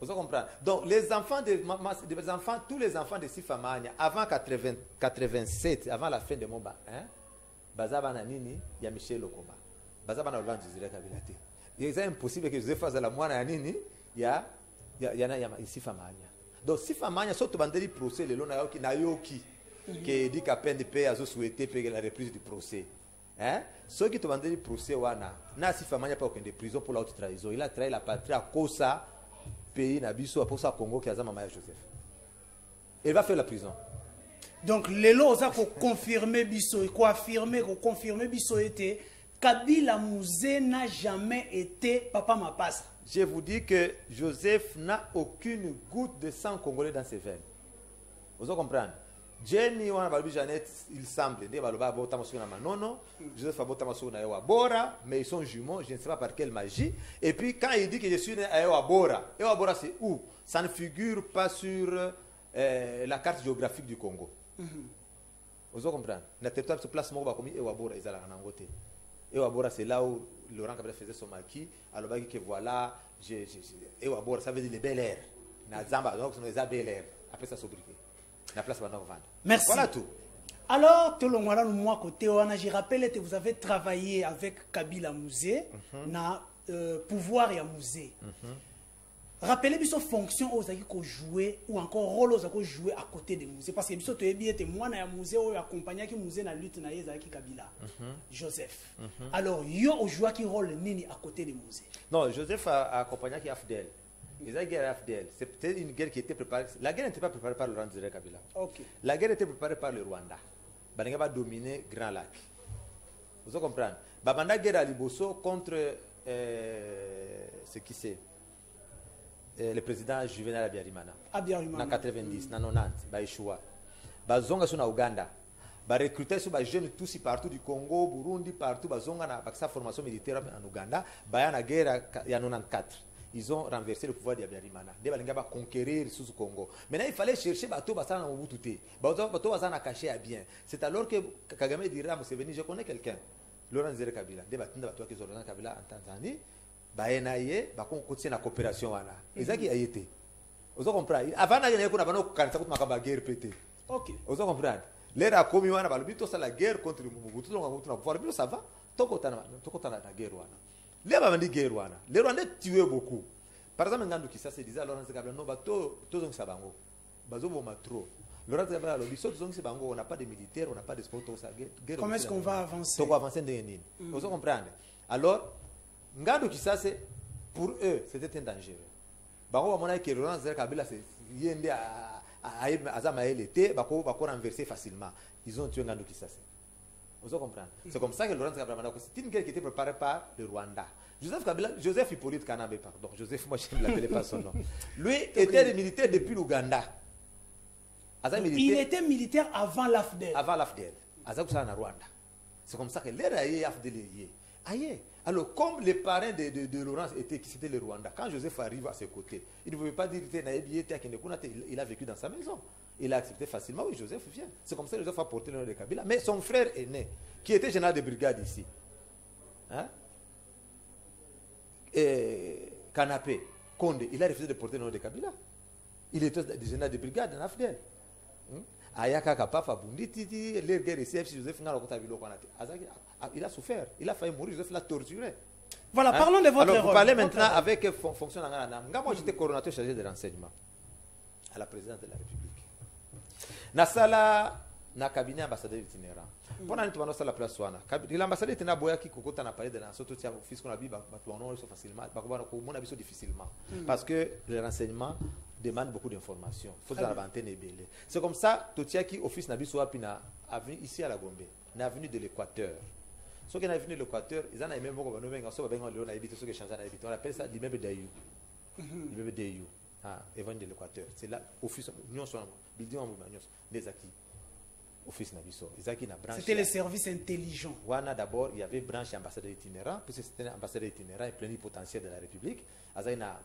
Vous comprenez? Donc, les enfants, tous les enfants de Sifamania, avant 87, avant la fin de Moba, Bazabana Nini, il y a Michel Okoma. Bazabana Laurent Désiré Kabila. C'est impossible que Joseph fasse la moine Nini, il y a Sifamania. Donc, Sifamania, surtout dans le procès, le long Nayoki, qui dit qu'à peine de paix, a souhaité payer la reprise du procès. Ceux qui ont demandé le procès, n'a Sifamania pas aucun de prison pour la haute trahison. Il a trahi la patrie à Kosa. Pays Nabiso pour ça Congo qui a Maman Joseph. Il va faire la prison. Donc les lois ça pour confirmer Bisso et quoi affirmer qu'on confirmer Bisso était Kabila Mouzé n'a jamais été Papa Mapassa. Je vous dis que Joseph n'a aucune goutte de sang congolais dans ses veines. Vous comprenez? Jenny wana balubi Jeannette, il semble de baloba bota maso na manono, Joseph bota maso na Ewa Bora, mais ils sont jumeaux, je ne sais pas par quelle magie. Et puis quand il dit que je suis né à Ewa Bora c'est où? Ça ne figure pas sur la carte géographique du Congo. Vous comprenez? Na territoire de place moko comme Ewa Bora ezala na ngote. Ewa Bora c'est là où Laurent Kabila faisait son maquis, alors que voilà, Ewa Bora ça veut dire les bel air. Na Zamba donc c'est les bel air. Après ça sobriquet. La place va vendre. Merci. Voilà tout. Alors, je rappelle que vous avez travaillé avec Kabila Mouzé, na pouvoir et à Mouzé. Rappelez bien fonction aux amis qu'on jouait ou encore rôle aux amis jouer à côté des musées parce que bien tu es bien témoin dans un musée ou accompagné qui musée dans la lutte na Yezaki Kabila. Joseph. Alors yo au joueur qui rôle nini à côté des musées. Non, Joseph a accompagné qui AFDL. Les guerre AFDL, c'était une guerre qui était préparée. La guerre n'était pas préparée par Laurent Désiré Kabila. OK. La guerre était préparée par le Rwanda. Balinga va dominer Grand Lac. Vous comprenez? Babanda guerre à Liboso contre ce qui c'est le président Juvenal Abiyarimana. Abiyarimana. Na 90, na 90, ba échoua. Ba zonga sur na Ouganda. Ba recruter sur ba jeunes tous partout du Congo, Burundi, partout ba zonga na ba sa formation militaire en Ouganda. Ba ya na guerre ya 94. Ils ont renversé le pouvoir d'Abiyarimana. Des balinga ba conquérir sous Congo. Maintenant il fallait chercher bateau basana na Mobutu te. Bateau basana caché à bien. C'est alors que Kagame dira Museveni je connais quelqu'un. Laurent Désiré Kabila. Des batinda bateau qui sont Laurent Kabila en Tanzanie. Baenaye bakon continue na coopération wana ezaki ayete ozo comprendre avant na yeko na bano kanisa kuti makamba guerre pété. OK ozo comprendre lera komi wana balobi to sala guerre contre Mobutu longa mutu na pouvoir bio ça va tokota na guerre wana leba bandi guerre wana le Rwanda tué beaucoup par exemple ngandu qui ça se disait Laurent Kabila no bato tozong sabango bazo boma trop Laurent Kabila lobi so tozong sabango on n'a pas de militaires on n'a pas de sport to sa guerre comment est-ce qu'on va avancer to avancer ndeni ozo comprendre alors Ngando qui ça c'est pour eux c'était un danger. Bango bamona que Laurent Désiré Kabila c'est yende a azama l'été bako renverser facilement. Ils ont tué Ngando qui ça c'est. Vous comprenez? C'est comme ça que Laurent Désiré Kabila c'est une guerre qui était préparée par le Rwanda. Joseph Hippolyte Kanabe pardon. Joseph moi je ne l'appelais pas son nom. Lui était militaire depuis l'Ouganda. Il était militaire avant l'AFDL. Avant l'AFDL. Azakusa na Rwanda. C'est comme ça que l'AFDL est. Aïe. Alors, comme les parrains de Laurence étaient, qui c'était le Rwanda, quand Joseph arrive à ses côtés, il ne pouvait pas dire il a vécu dans sa maison. Il a accepté facilement, oui, Joseph vient. C'est comme ça que Joseph a porté le nom de Kabila. Mais son frère aîné, qui était général de brigade ici, hein, Kanapé, Konde, il a refusé de porter le nom de Kabila. Il était général de brigade en AFDL. Ayaka Kapafa Bunditi, les guerres CFC, Joseph il a souffert, il a failli mourir, Joseph l'a torturé. Voilà, parlons de votre rôle. Alors, vous parlez maintenant rôle. avec fonction moi j'étais coordonnateur chargé de renseignement à la présidence de la République. Nasala na cabinet ambassadeur itinérant. Pendant que nous sommes la place wana, l'ambassadeur était na boya qui kokota na parler de la sorte de office qu'on a vu facilement, difficilement parce que le renseignement demande beaucoup d'informations. Il faut que l'antenne est belle. C'est comme ça, Totiaki office na biso apina avenue ici à la Gombe, na avenue de l'Équateur. Ce qui est avenue de l'Équateur, ils en ont même beaucoup de gens qui on appelle ça l'immeuble d'Ayou. L'immeuble d'Ayou. Ah, avenue de l'Équateur. C'est là office building des acquis. Office Nabiso. C'était les services intelligents. Wana d'abord, il y avait branche ambassadeur itinérant, puisque c'était un ambassadeur itinérant et plénipotentiaire de la République. Azaina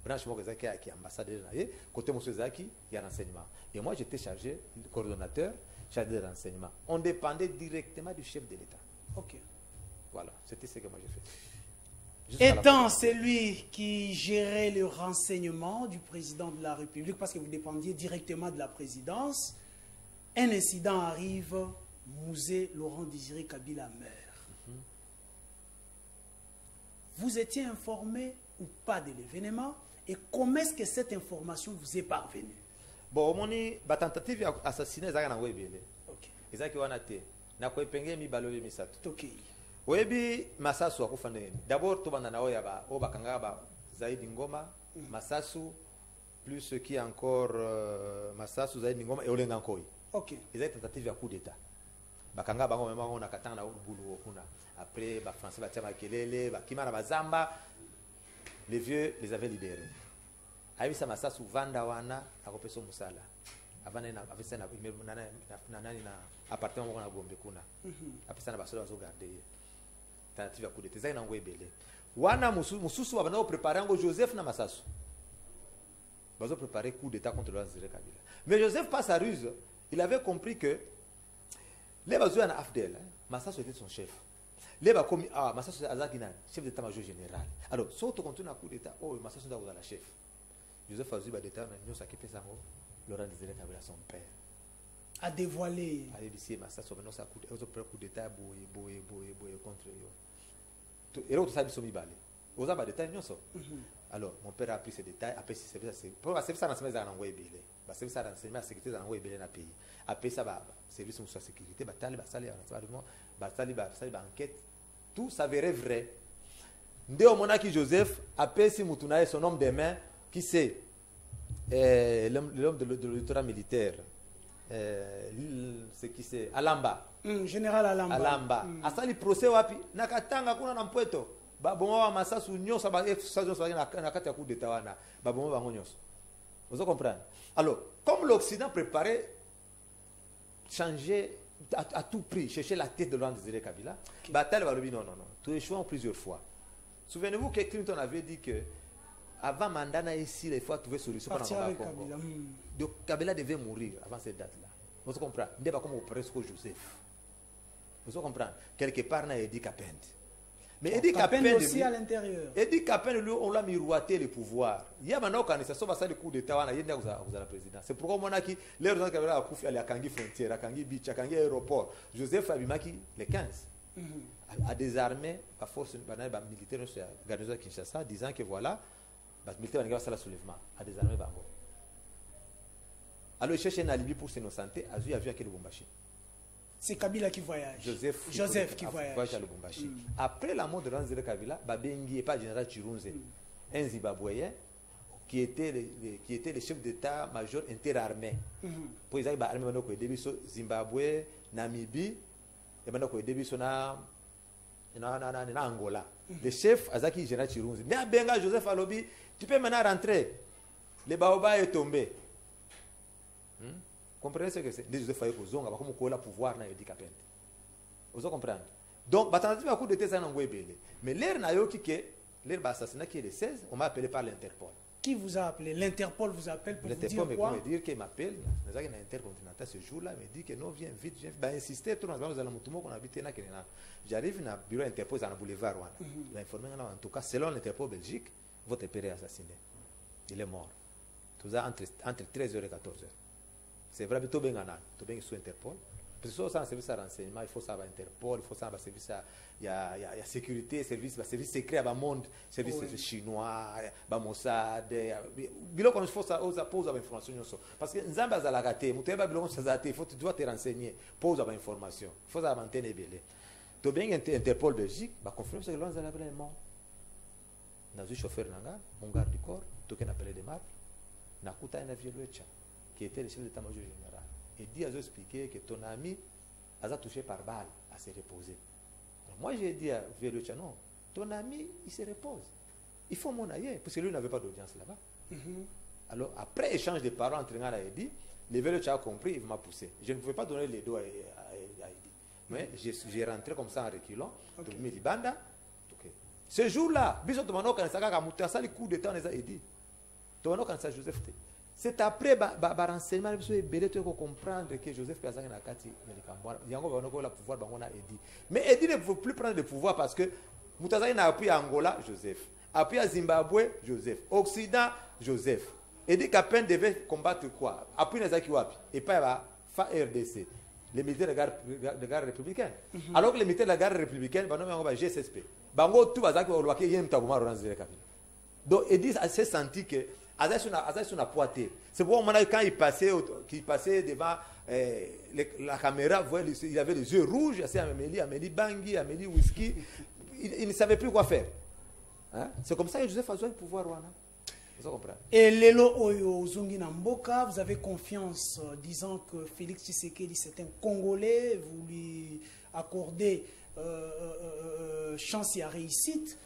branche qui est ambassadeur côté monsieur Zaki, il y a renseignement. Et moi j'étais chargé, coordonnateur, chargé de renseignement. On dépendait directement du chef de l'État. OK. Voilà, c'était ce que moi j'ai fait. Étant celui qui gérait le renseignement du président de la République, parce que vous dépendiez directement de la présidence, un incident arrive, Musée Laurent Désiré Kabila meurt. Vous étiez informé ou pas de l'événement et comment est-ce que cette information vous est parvenue? Bon, mon tentative d'assassinat est en Webele. OK. Ezaki wanate na kwepenge mi balobe misato. OK. Webi masasu akufane. D'abord to banda na oya ba o bakanga ba Zaidi Ngoma, Masasu plus ce qui est encore Masasu Zaidi Ngoma et Olenga Nkoi. OK. Ezaki tentative ya coup d'état. Bakanga bango mema on akatanga na bulu kuna. Après ba français ba tiama kelele, ba kimana bazamba. Les vieux les avaient libérés. Aïssa Masasu vanda wana akopeso musala. Avana na avisa na appartement na Gombe kuna. Apesa na basoda bazo garder. Tentative ya coup d'état za na ngwebele. Wana mususu bana préparer ngo Joseph na Masasu. Bazo préparer coup d'état contre Laurent Désiré Kabila. Mais Joseph passe à ruse. Il avait compris que les bazo na AFDL, Masasu était son chef. Les bakomi Masasu Azakinan, chef d'état-major général. Alors, si on continue à coup d'état, Masasu doit la chef. Joseph Azuba d'état, nous sommes qui ça Laurent Désiré Kabila son père. A dévoilé. A dévoilé Masasu, nous sommes coup d'état, boye contre eux. Et l'autre sabi somi balé. aux abats détails alors mon père a appris ces détails après c'est pour la service renseignement dans l'envoyé belé la service renseignement sécurité dans l'envoyé belé dans pays après ça va service de sécurité batali enquête tout s'avérait vrai ndé monaki Joseph appelle si mutunae son homme des mains qui c'est l'homme de l'électorat militaire c'est qui c'est Alamba général Alamba asali procès wapi nakatanga kuna na mpweto babongo wa masasu nyoso ba exercice na kati ya coup d'état wana babongo bango nyoso vous comprenez alors comme l'Occident préparait changer à tout prix chercher la tête de Laurent Désiré Kabila bataille va le non tout échouant plusieurs fois. Souvenez-vous que Clinton avait dit que avant Mandana ici il faut trouver solution pour le Congo. Donc Kabila devait mourir avant cette date-là. Vous comprenez? Il n'est pas comme presque Joseph. Vous comprenez? Quelque part na Edi Kapende. Mais Edi Kapende aussi à l'intérieur. Edi Kapende lui on l'a miroité le pouvoir. Il y a maintenant quand ça sauve ça le coup d'état wana yenda vous la présidence. C'est pourquoi on a qui les gens Kabila a kufi aller à Kangi frontière, à Kangi beach, à Kangi aéroport. Joseph Abimaki les 15. A désarmé la force militaire de la garnison de Kinshasa disant que voilà les militaires vont faire le soulèvement à désarmer Bango. Alors il cherche un alibi pour s'innocenter à vu à Lubumbashi. C'est Kabila qui voyage. Joseph qui voyage à Lubumbashi. Après la mort de Laurent Désiré Kabila, Babengi et pas général Chirunze, un Zimbabwéen qui était le chef d'état-major interarmé. Pour les armées au début Zimbabwe, Namibie et maintenant au début na Angola. Le chef Azaki général Chirunzi. Mais à Benga Joseph Alobi, tu peux maintenant rentrer. Le baobab est tombé. Comprenez ce que c'est? Les Joseph Ayeko Zonga, comme on a pouvoir na Edi Kapende. Vous comprenez? Donc, tentative à coup de thèse en Angouébélé. Mais l'air n'a eu que l'air assassinat qui est le 16, on m'a appelé par l'Interpol. Qui vous a appelé? L'Interpol vous appelle pour vous dire quoi? L'Interpol me dire qu'il m'appelle, nous avons un intercontinental ce jour-là, me dit que non, viens vite, viens. Ben, insister, tout nous allons qu'on habite là. J'arrive dans le bureau Interpol dans le boulevard. Il a informé, en tout cas, selon l'Interpol Belgique, votre père est assassiné. Il est mort. Tout ça entre 13h et 14h. C'est vrai, tout bien sous Interpol. Parce que ça, un service de renseignement, il faut ça Interpol, il faut ça un service, il y a sécurité, service secret à monde, service chinois, Mossad, bilo quand il faut ça, pose information. Parce que nous avons la raté, nous avons il faut tu dois te renseigner, pose information, il faut ça maintenir belé. Tu bien Interpol Belgique, bah confirme que l'on a appelé mort. Nous avons chauffeur nanga, mon garde du corps, tout qu'on appelait des marques, Nakuta et Navieluecha, qui était le chef d'état-major général. Et dit à expliquer que ton ami a touché par balle à se reposer. Alors moi j'ai dit à Vielucha, non, ton ami il se repose. Il faut mon aïe, parce que lui n'avait pas d'audience là-bas. Alors après échange de paroles entre Ngana et Edi, le Vielucha a compris, il m'a poussé. Je ne pouvais pas donner les doigts à Edi. Mais j'ai rentré comme ça en reculant, tout mis les bandes. Ce jour-là, Biso Tomano quand ça a monté à ça, les coups de temps les a Edi. Tomano quand ça Joseph T. C'est après renseignement tu comprendre que Joseph Kazan na kati yango va la pouvoir bango na Edi. Mais Edi ne veut plus prendre le pouvoir parce que Mutazai n'a appuyé à Angola, Joseph. Appuyé à Zimbabwe, Joseph. Occident, Joseph. Edi Kapende devait combattre quoi? Appuyé à Zaki Wapi. Et pas à RDC. Les militaires de garde républicaine. Alors que les militaires de la garde républicaine, bango va GSSP. Bango tout va Zaki Wapi yem tabuma Laurent Désiré Kabila. Donc Edi s'est senti que Azaïs a poité. C'est pour moi quand il passait devant la caméra, il avait les yeux rouges, Amélie Bangui, Amélie Whisky. Il ne savait plus quoi faire. Hein? C'est comme ça que Joseph a besoin de pouvoir. Vous comprenez? Et Lelo Oyo Zungi Namboka, vous avez confiance disant que Félix Tshisekedi c'est un Congolais, vous lui accordez chance et réussite.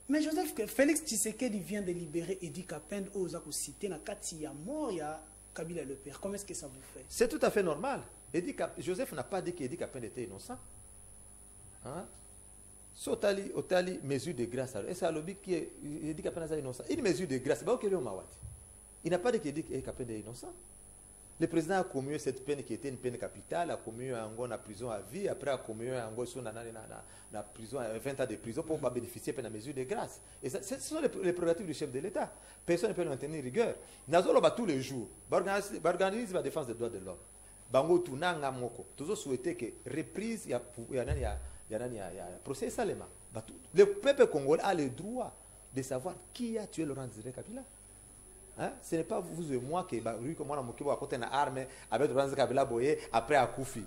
Mais Joseph, Félix Tshisekedi vient de libérer Edi Kapende aux cité na kati ya mort ya Kabila le père. Comment est-ce que ça vous fait? C'est tout à fait normal. Joseph n'a pas dit qu'Edi Kapende était innocent. Hein? Sotali, otali, mesure de grâce. Et c'est à l'objet qui est Edi Kapende est innocent. Une mesure de grâce. Il n'a pas dit qu'Edi Kapende est innocent. Le président a commis cette peine qui était une peine capitale, a commis un en prison à vie, après a commis un sur la prison, 20 ans de prison pour bénéficier de la mesure de grâce. Et ce sont les prérogatives du chef de l'État. Personne ne peut maintenir rigueur. Nous avons tous les jours, organiser la défense des droits de l'homme. Bango Tunanga Moko, toujours souhaité que reprise, il y a procès Salema. Le peuple congolais a le droit de savoir qui a tué Laurent Désiré Kabila. Hein? Ce n'est pas vous et moi qui avons côté une arme avec Laurent Désiré Kabila Boye après à Koufi.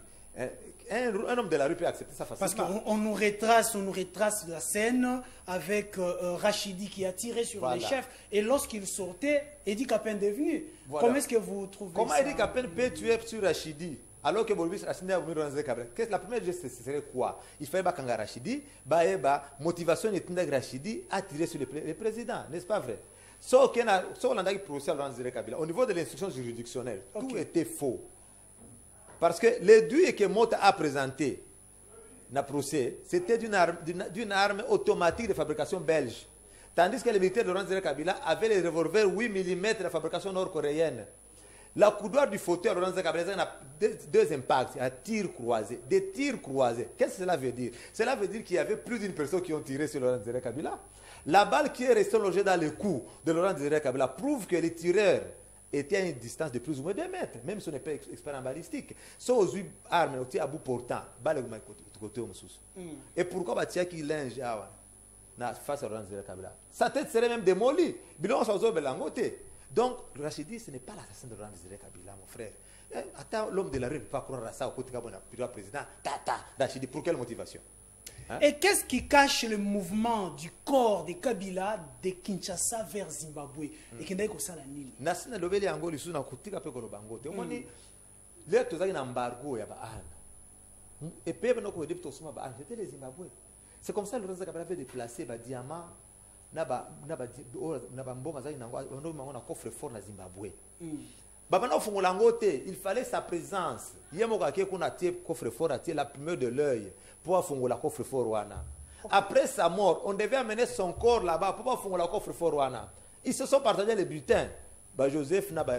Un homme de la rue peut accepter ça facilement. Parce qu'on nous retrace la scène avec Rachidi qui a tiré sur les chefs. Et lorsqu'il sortait, Edi Kapen est venu. Voilà. Comment est-ce que vous trouvez Comment ça? Edi Kapen peut tuer sur Rachidi alors que Bolbis Rachidi a voulu Laurent Kabila? La première geste serait quoi? Il fallait que Rachidi, motivation de Rachidi à tirer sur le président, n'est-ce pas vrai? Sauf qu'on a eu procès à Laurent Kabila. Au niveau de l'instruction juridictionnelle, tout était faux. Parce que les deux que Mota a présenté dans le procès, c'était d'une arme automatique de fabrication belge. Tandis que les militaires de Laurent Kabila avaient les revolvers 8 mm de fabrication nord-coréenne. La coudoir du fauteuil de Laurent Kabila a deux impacts, un tir croisé. Des tirs croisés. Qu'est-ce que cela veut dire? Cela veut dire qu'il y avait plus d'une personne qui ont tiré sur Laurent Kabila. La balle qui est restée logée dans le cou de Laurent Kabila prouve que les tireurs était à une distance de plus ou moins 2 mètres, même si on n'est pas expert en balistique. Sauf aux 8 armes, on à bout portant, côté et pourquoi tu as qu'il linge face à Laurent Kabila? Sa tête serait même démolie. Donc, Rachidi, ce n'est pas l'assassin de Laurent Kabila, mon frère. Attends, l'homme de la rue ne peut pas croire à ça au côté du président. Rachidi, pour quelle motivation? Hein? Et qu'est-ce qui cache le mouvement du corps de Kabila de Kinshasa vers Zimbabwe? Et qui n'est que ça la Nil. Nasina lobeli angoli suna kutika pe kolo bangote. Omoni le tozaki na embargo ya baana. Et pe no ko debito suma baana, c'était les Zimbabwe. C'est comme ça le Laurent Kabila avait déplacé ba diamant na ba mbonga zaki na ndo mangona coffre fort na Zimbabwe. Babana fungola ngote, il fallait sa présence. Yemo ka ke kuna tie coffre fort a tie la primeur de l'œil pour fungola coffre fort wana. Après sa mort, on devait amener son corps là-bas pour pouvoir fungola coffre fort wana. Ils se sont partagés les bulletins. Ba Joseph naba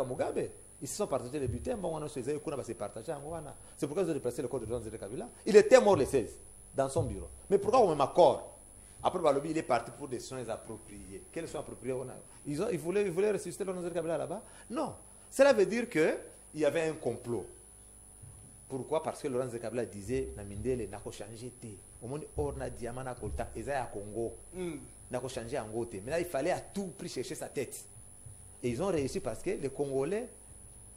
Mugabe. Ils se sont partagés les bulletins, bon on se kuna ba se partager en wana. C'est pourquoi ils ont déplacé le corps de Laurent Kabila. Il était mort le 16 dans son bureau. Mais pourquoi on met ma corps? Après Balobi, il est parti pour des soins appropriés. Quels soins appropriés on a? Ils voulaient ressusciter Laurent Kabila là-bas? Non. Cela veut dire qu'il y avait un complot. Pourquoi? Parce que Laurent Kabila disait Namindele n'a pas changé. Au monde, on a diamant à Kolta, et ça à Congo. N'a pas changé en Goté. Mais là, il fallait à tout prix chercher sa tête. Et ils ont réussi parce que les Congolais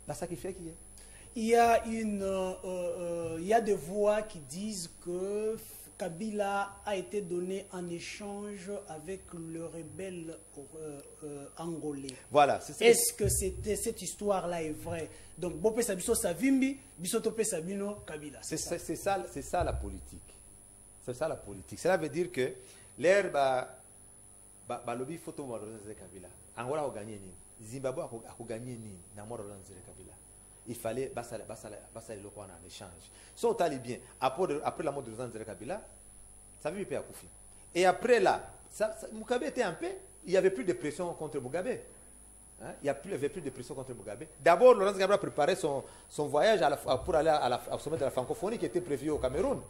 l'ont sacrifié qui est. Il y a des voix qui disent que Kabila a été donné en échange avec le rebelle angolais. Voilà. Est-ce que cette histoire-là est vraie? Donc, Bopé Sabiso Savimbi, Bisotopé Sabino Kabila. C'est ça la politique. C'est ça la politique. Cela veut dire que l'herbe a lobby photo de Kabila. Angola a gagné ni. Zimbabwe a gagné ni. Namor de Kabila. Il fallait basser le coin en échange. Si on t'allait bien, après la mort de Laurent Kabila, ça veut dire Koufi. Et après là, Mugabe était en paix. Il n'y avait plus de pression contre Mugabe. Hein? Il n'y avait plus de pression contre Mugabe. D'abord, Laurent Kabila a préparé son voyage pour aller au sommet de la francophonie qui était prévu au Cameroun.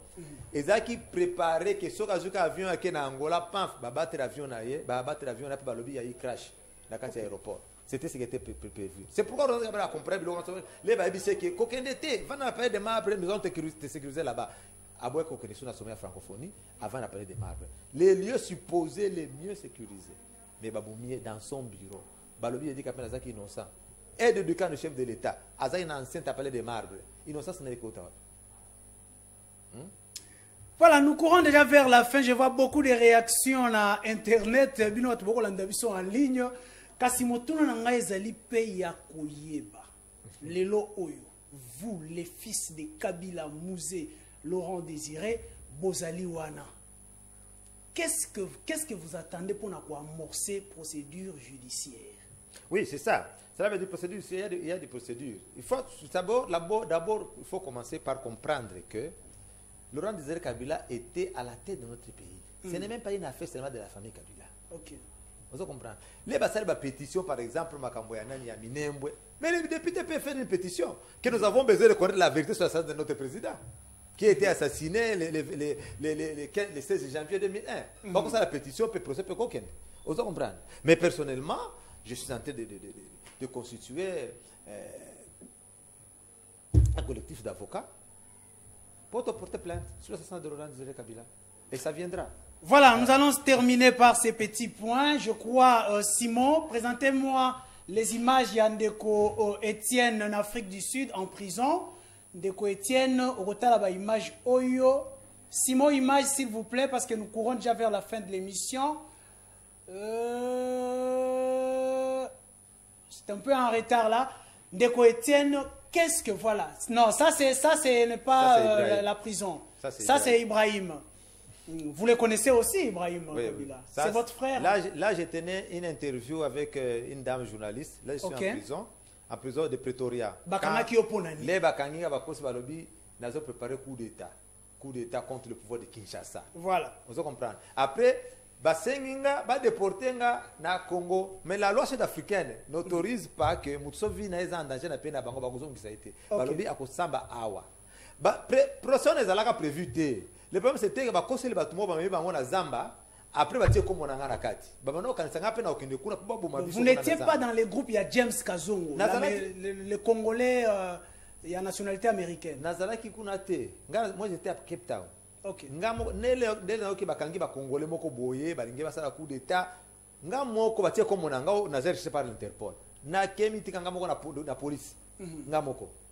Et ça qui préparait que ce avion qui est en Angola, paf, battre l'avion, puis balobi il crash dans l'aéroport. C'était ce qui était prévu. C'est pourquoi Laurent Kabila a compris. Les babis c'est que qu'aucun été, va dans la période de marbre, nous allons te sécuriser là-bas. Aboué qu'on connaît sur la sommet de la francophonie avant la période de marbre. Les lieux supposés les mieux sécurisés. Mais Baboumi est dans son bureau. Balobi a dit qu'après Azaki innocent. Aide du camp du chef de l'État. Azaki n'a enceinte appelé des marbres. Innocent, ce n'est qu'au Voilà, nous courons déjà vers la fin. Je vois beaucoup de réactions à Internet. Bino beaucoup sont en ligne. Kasimotuna na ngai ezali pe ya koyeba. Lelo oyo. Vous, les fils de Kabila Mouzé, Laurent Désiré, Bozali Wana. Qu'est-ce que vous attendez pour amorcer procédure judiciaire? Oui, c'est ça. Ça veut dire procédure, il y a des procédures. Il faut d'abord, il faut commencer par comprendre que Laurent Désiré Kabila était à la tête de notre pays. Ce n'est même pas une affaire seulement de la famille Kabila. Ok. Vous comprenez? Les bassales de pétition, par exemple, mais les députés peuvent faire une pétition que nous avons besoin de connaître la vérité sur l'assassinat de notre président, qui a été assassiné le 16 janvier 2001. Donc ça, la pétition peut procéder peut qu'aucun. Vous comprenez? Mais personnellement, je suis en train de constituer un collectif d'avocats pour te porter plainte sur l'assassinat de Laurent Désiré Kabila. Et ça viendra. Voilà, nous allons se terminer par ces petits points. Je crois, Simon, présentez-moi les images Yandeko Étienne en Afrique du Sud en prison. Ndeko Étienne, au retard la image Oyo. Simon, image s'il vous plaît, parce que nous courons déjà vers la fin de l'émission. C'est un peu en retard là. Ndeko Étienne, qu'est-ce que voilà? Non, ça n'est pas la prison. Ça c'est Ibrahim. Vous le connaissez aussi, Ibrahim Kabila. C'est votre frère. Là, je tenais une interview avec une dame journaliste. Là, je suis en prison de Pretoria. Les Bakangi Balobi n'a pas préparé coup d'État contre le pouvoir de Kinshasa. Voilà. Vous comprenez. Après, Basenginga, déporter na Congo, mais la loi sud-africaine n'autorise pas que Moutsovi n'ait en danger na peine à Bango Bagozon qui ça a été. Balobi a Kosamba Awa. Procès n'est pas prévu. Le problème c'était que Bakosi le bâtiment na Zamba. Après, vous n'étiez pas dans les groupes, il y a James Kazongo, les Congolais, il y a nationalité américaine. Moi j'étais à Cape Town. Ok.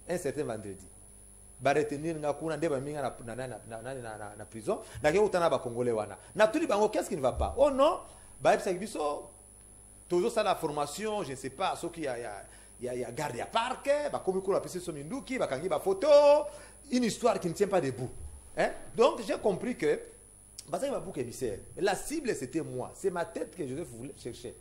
Un certain vendredi. Retenir ngakuna ndeba minga na prison na ke utana ba congolais wana na tuli bango qu'est-ce qui ne va pas oh non ba epsa biso toujours ça la formation je sais pas ce qui y a garde à parc ba komi ko la pese so minduki ba kangi ba photo une histoire qui ne tient pas debout hein donc j'ai compris que basa ba bouc émissaire la cible c'était moi c'est ma tête que je voulais chercher.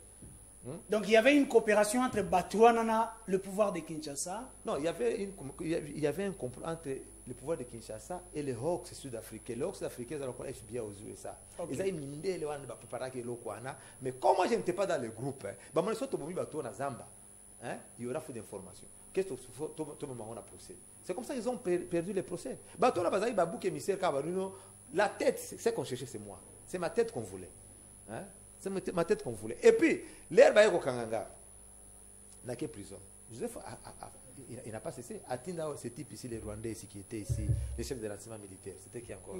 Donc il y avait une coopération entre Batouanana, le pouvoir de Kinshasa. Non, il y avait un complot entre le pouvoir de Kinshasa et les Hawks sud-africains. Les Hawks sud-africains, ils ont le FBI aux USA. Ils ont mindé les gens pour préparer le Kouana. Mais comme moi je n'étais pas dans le groupe, il y aura fait d'informations. Qu'est-ce que tout le monde a procès? C'est comme ça qu'ils ont perdu le procès. La tête, c'est qu'on cherchait, c'est moi. C'est ma tête qu'on voulait. Hein? C'est ma tête qu'on voulait. Et puis, l'air Bayeko Kanganga, n'a qu'à prison. Joseph, il n'a pas cessé. Atinda, ce type ici, les Rwandais ici, qui étaient ici, les chefs de l'enseignement militaire, c'était qui encore?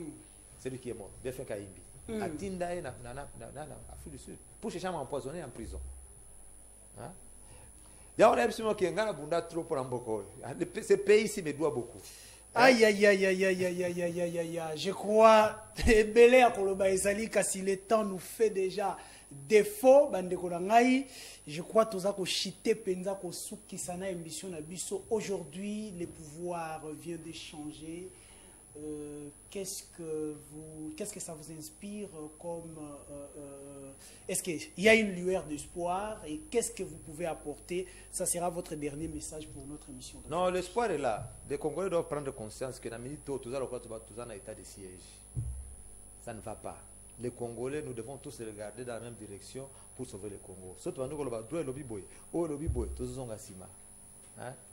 C'est lui qui est mort, bien fait Kaimbi. Atinda, il a fui du Sud. Pour chercher à m'empoisonner en prison. Il y a un absolument qui est un bunda trop pour Mboko. Ce pays ici me doit beaucoup. Aïe, aïe, aïe, aïe, aïe, aïe, aïe, aïe, aïe, aïe, aïe. Je crois, Belé à Koloba Ezali, car si le temps nous fait déjà défaut, je crois que nous avons chité Penza Kosuki Sana émission Nabiso. Aujourd'hui, le pouvoir vient de changer. Qu'est-ce que ça vous inspire comme est-ce qu'il y a une lueur d'espoir et qu'est-ce que vous pouvez apporter? Ça sera votre dernier message pour notre émission. Non, l'espoir est là. Les Congolais doivent prendre conscience que dans le minute tout ça un état de siège. Ça ne va pas. Les Congolais, nous devons tous regarder dans la même direction pour sauver le Congo.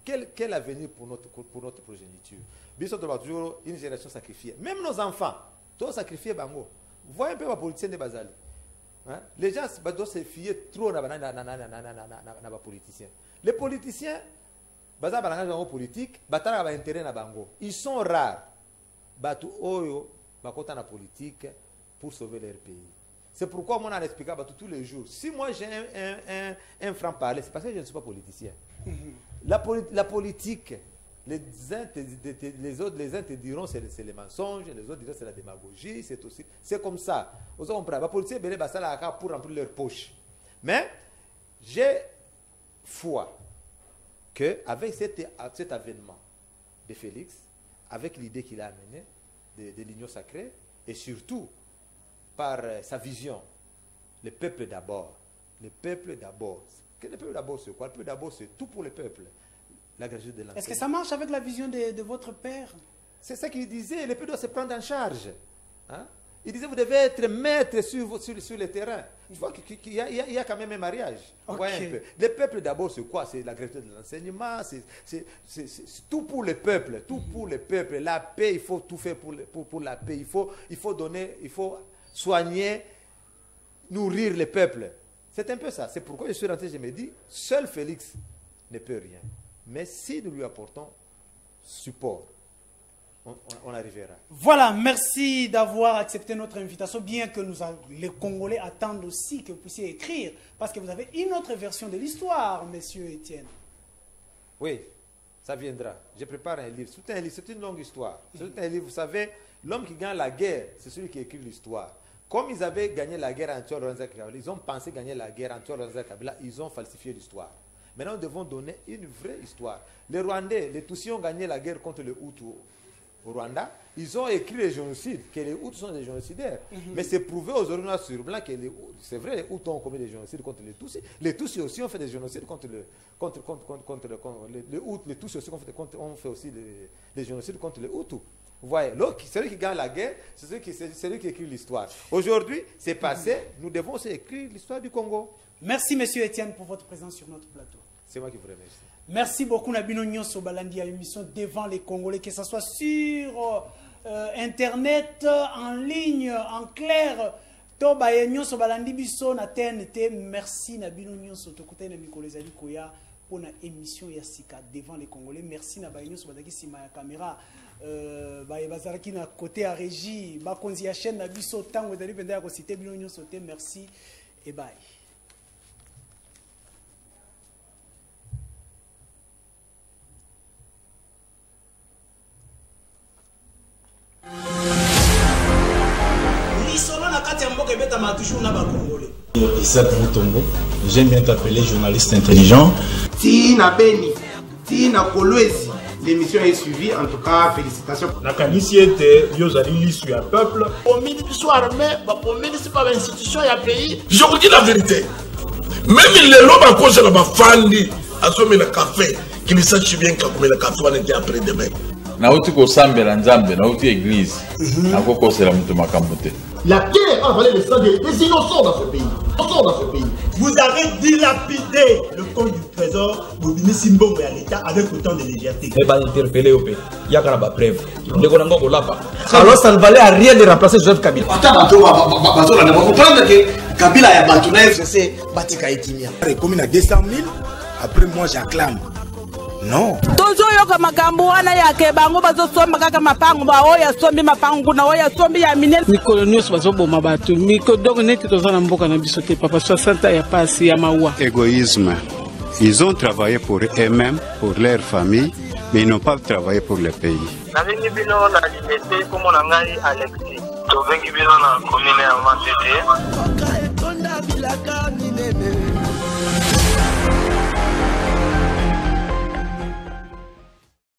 Quel avenir pour notre progéniture? Toujours une génération sacrifiée. Même nos enfants, tous sacrifiés bango. Voyez un peu la politicien de Bazali. Les gens doivent se fier trop dans les politiciens. Les politiciens, ils sont rares. Pour sauver leur pays. C'est pourquoi moi, on explique tous les jours. Si moi j'ai un franc-parler, c'est parce que je ne suis pas politicien. La politique, les uns te diront c'est les mensonges, les autres diront c'est la démagogie, c'est comme ça. Vous comprenez? La politique est pour remplir leur poche. Mais j'ai foi qu'avec cet avènement de Félix, avec l'idée qu'il a amenée de l'union sacrée, et surtout par sa vision, le peuple d'abord. Le peuple d'abord. Le peuple d'abord, c'est quoi? Le peuple d'abord, c'est tout pour le peuple. La gratuité de l'enseignement. Est-ce que ça marche avec la vision de votre père? C'est ça qu'il disait. Le peuple doit se prendre en charge. Hein? Il disait, vous devez être maître sur le terrain. Tu vois qu'il y a quand même un mariage. Okay. Un peu. Le peuple d'abord, c'est quoi? C'est la gratuité de l'enseignement. C'est tout pour le peuple. Tout pour le peuple. La paix, il faut tout faire pour la paix. Il faut donner, il faut soigner, nourrir le peuple. C'est un peu ça. C'est pourquoi je suis rentré, je me dis, seul Félix ne peut rien. Mais si nous lui apportons support, on arrivera. Voilà, merci d'avoir accepté notre invitation, bien que les Congolais attendent aussi que vous puissiez écrire, parce que vous avez une autre version de l'histoire, monsieur Étienne. Oui, ça viendra. Je prépare un livre. C'est un livre, c'est une longue histoire. C'est un livre, vous savez, l'homme qui gagne la guerre, c'est celui qui écrit l'histoire. Comme ils avaient gagné la guerre en Tuaronza Kabila, ils ont pensé gagner la guerre en Tuaronza Kabila, ils ont falsifié l'histoire. Maintenant, nous devons donner une vraie histoire. Les Rwandais, les Tutsis ont gagné la guerre contre les Hutus au Rwanda. Ils ont écrit les génocides, que les Hutus sont des génocidaires. Mais c'est prouvé aujourd'hui noir sur blanc que c'est vrai, les Hutus ont commis des génocides contre les Tutsis. Les Tutsis aussi ont fait des génocides contre les Hutus. Les Tutsis aussi ont fait aussi des génocides contre les Hutus. Vous voyez, celui qui gagne la guerre, c'est celui qui écrit l'histoire. Aujourd'hui, c'est passé, nous devons aussi écrire l'histoire du Congo. Merci, monsieur Étienne, pour votre présence sur notre plateau. C'est moi qui vous remercie. Merci beaucoup, Nabino Nyonso Balandi, à l'émission Devant les Congolais, que ce soit sur Internet, en ligne, en clair. Toba Nyonso Balandi Biso na TNT. Merci, Nabino Nyonso Tokote na Mikolezali Koya pour la émission Yassika Devant les Congolais. Merci, Nabino Nyonso Balandi Sima ya caméra. Bazaraki na côté à régie. Bakonzi ya chaîne na Biso Tango Zali Penda ya Kosite Bino Nyonso Te. Merci et bye. Isaac Mutombo, j'aime bien t'appeler journaliste intelligent. Tina Beni, Tina Kolwezi, l'émission est suivie, en tout cas, félicitations. La canisse était, Yozali l'issue à peuple. Au ministre soit armé, au ministre pas l'institution, il y a pays. Je vous dis la vérité. Même les lobes à cause de la fandi, à ce moment café, qui ne sache bien que le café va être après demain. Nauti kosambela nzambe nauti église akokosela mutu makambo te. La terre a avalé le sang des innocents dans ce pays. Vous avez dilapidé le compte du trésor Bobini Simbongo à l'État avec autant de légèreté. Il va interpeller au pays. Il y a une preuve. Alors ça ne valait à rien de remplacer Joseph Kabila. Attends, on va comprendre que Kabila a battu la FCC, Batika Etimia. Comme il a 200 000, après moi j'acclame. Non. Toujours yoka makambo wana yake bango bazosomba kaka mapango ba oya sombi mapango na oya sombi ya minene mikolo nyonso bazoboma bato miko donc neti tozana mboka na biso te papa 60 ya pasi ya mawa. Égoïsme. Ils ont travaillé pour eux-mêmes, pour leur famille, mais ils n'ont pas travaillé pour le pays. Nabengi bino na limete komo na ngai Alexis. Tobengi bino na commune ya Matete.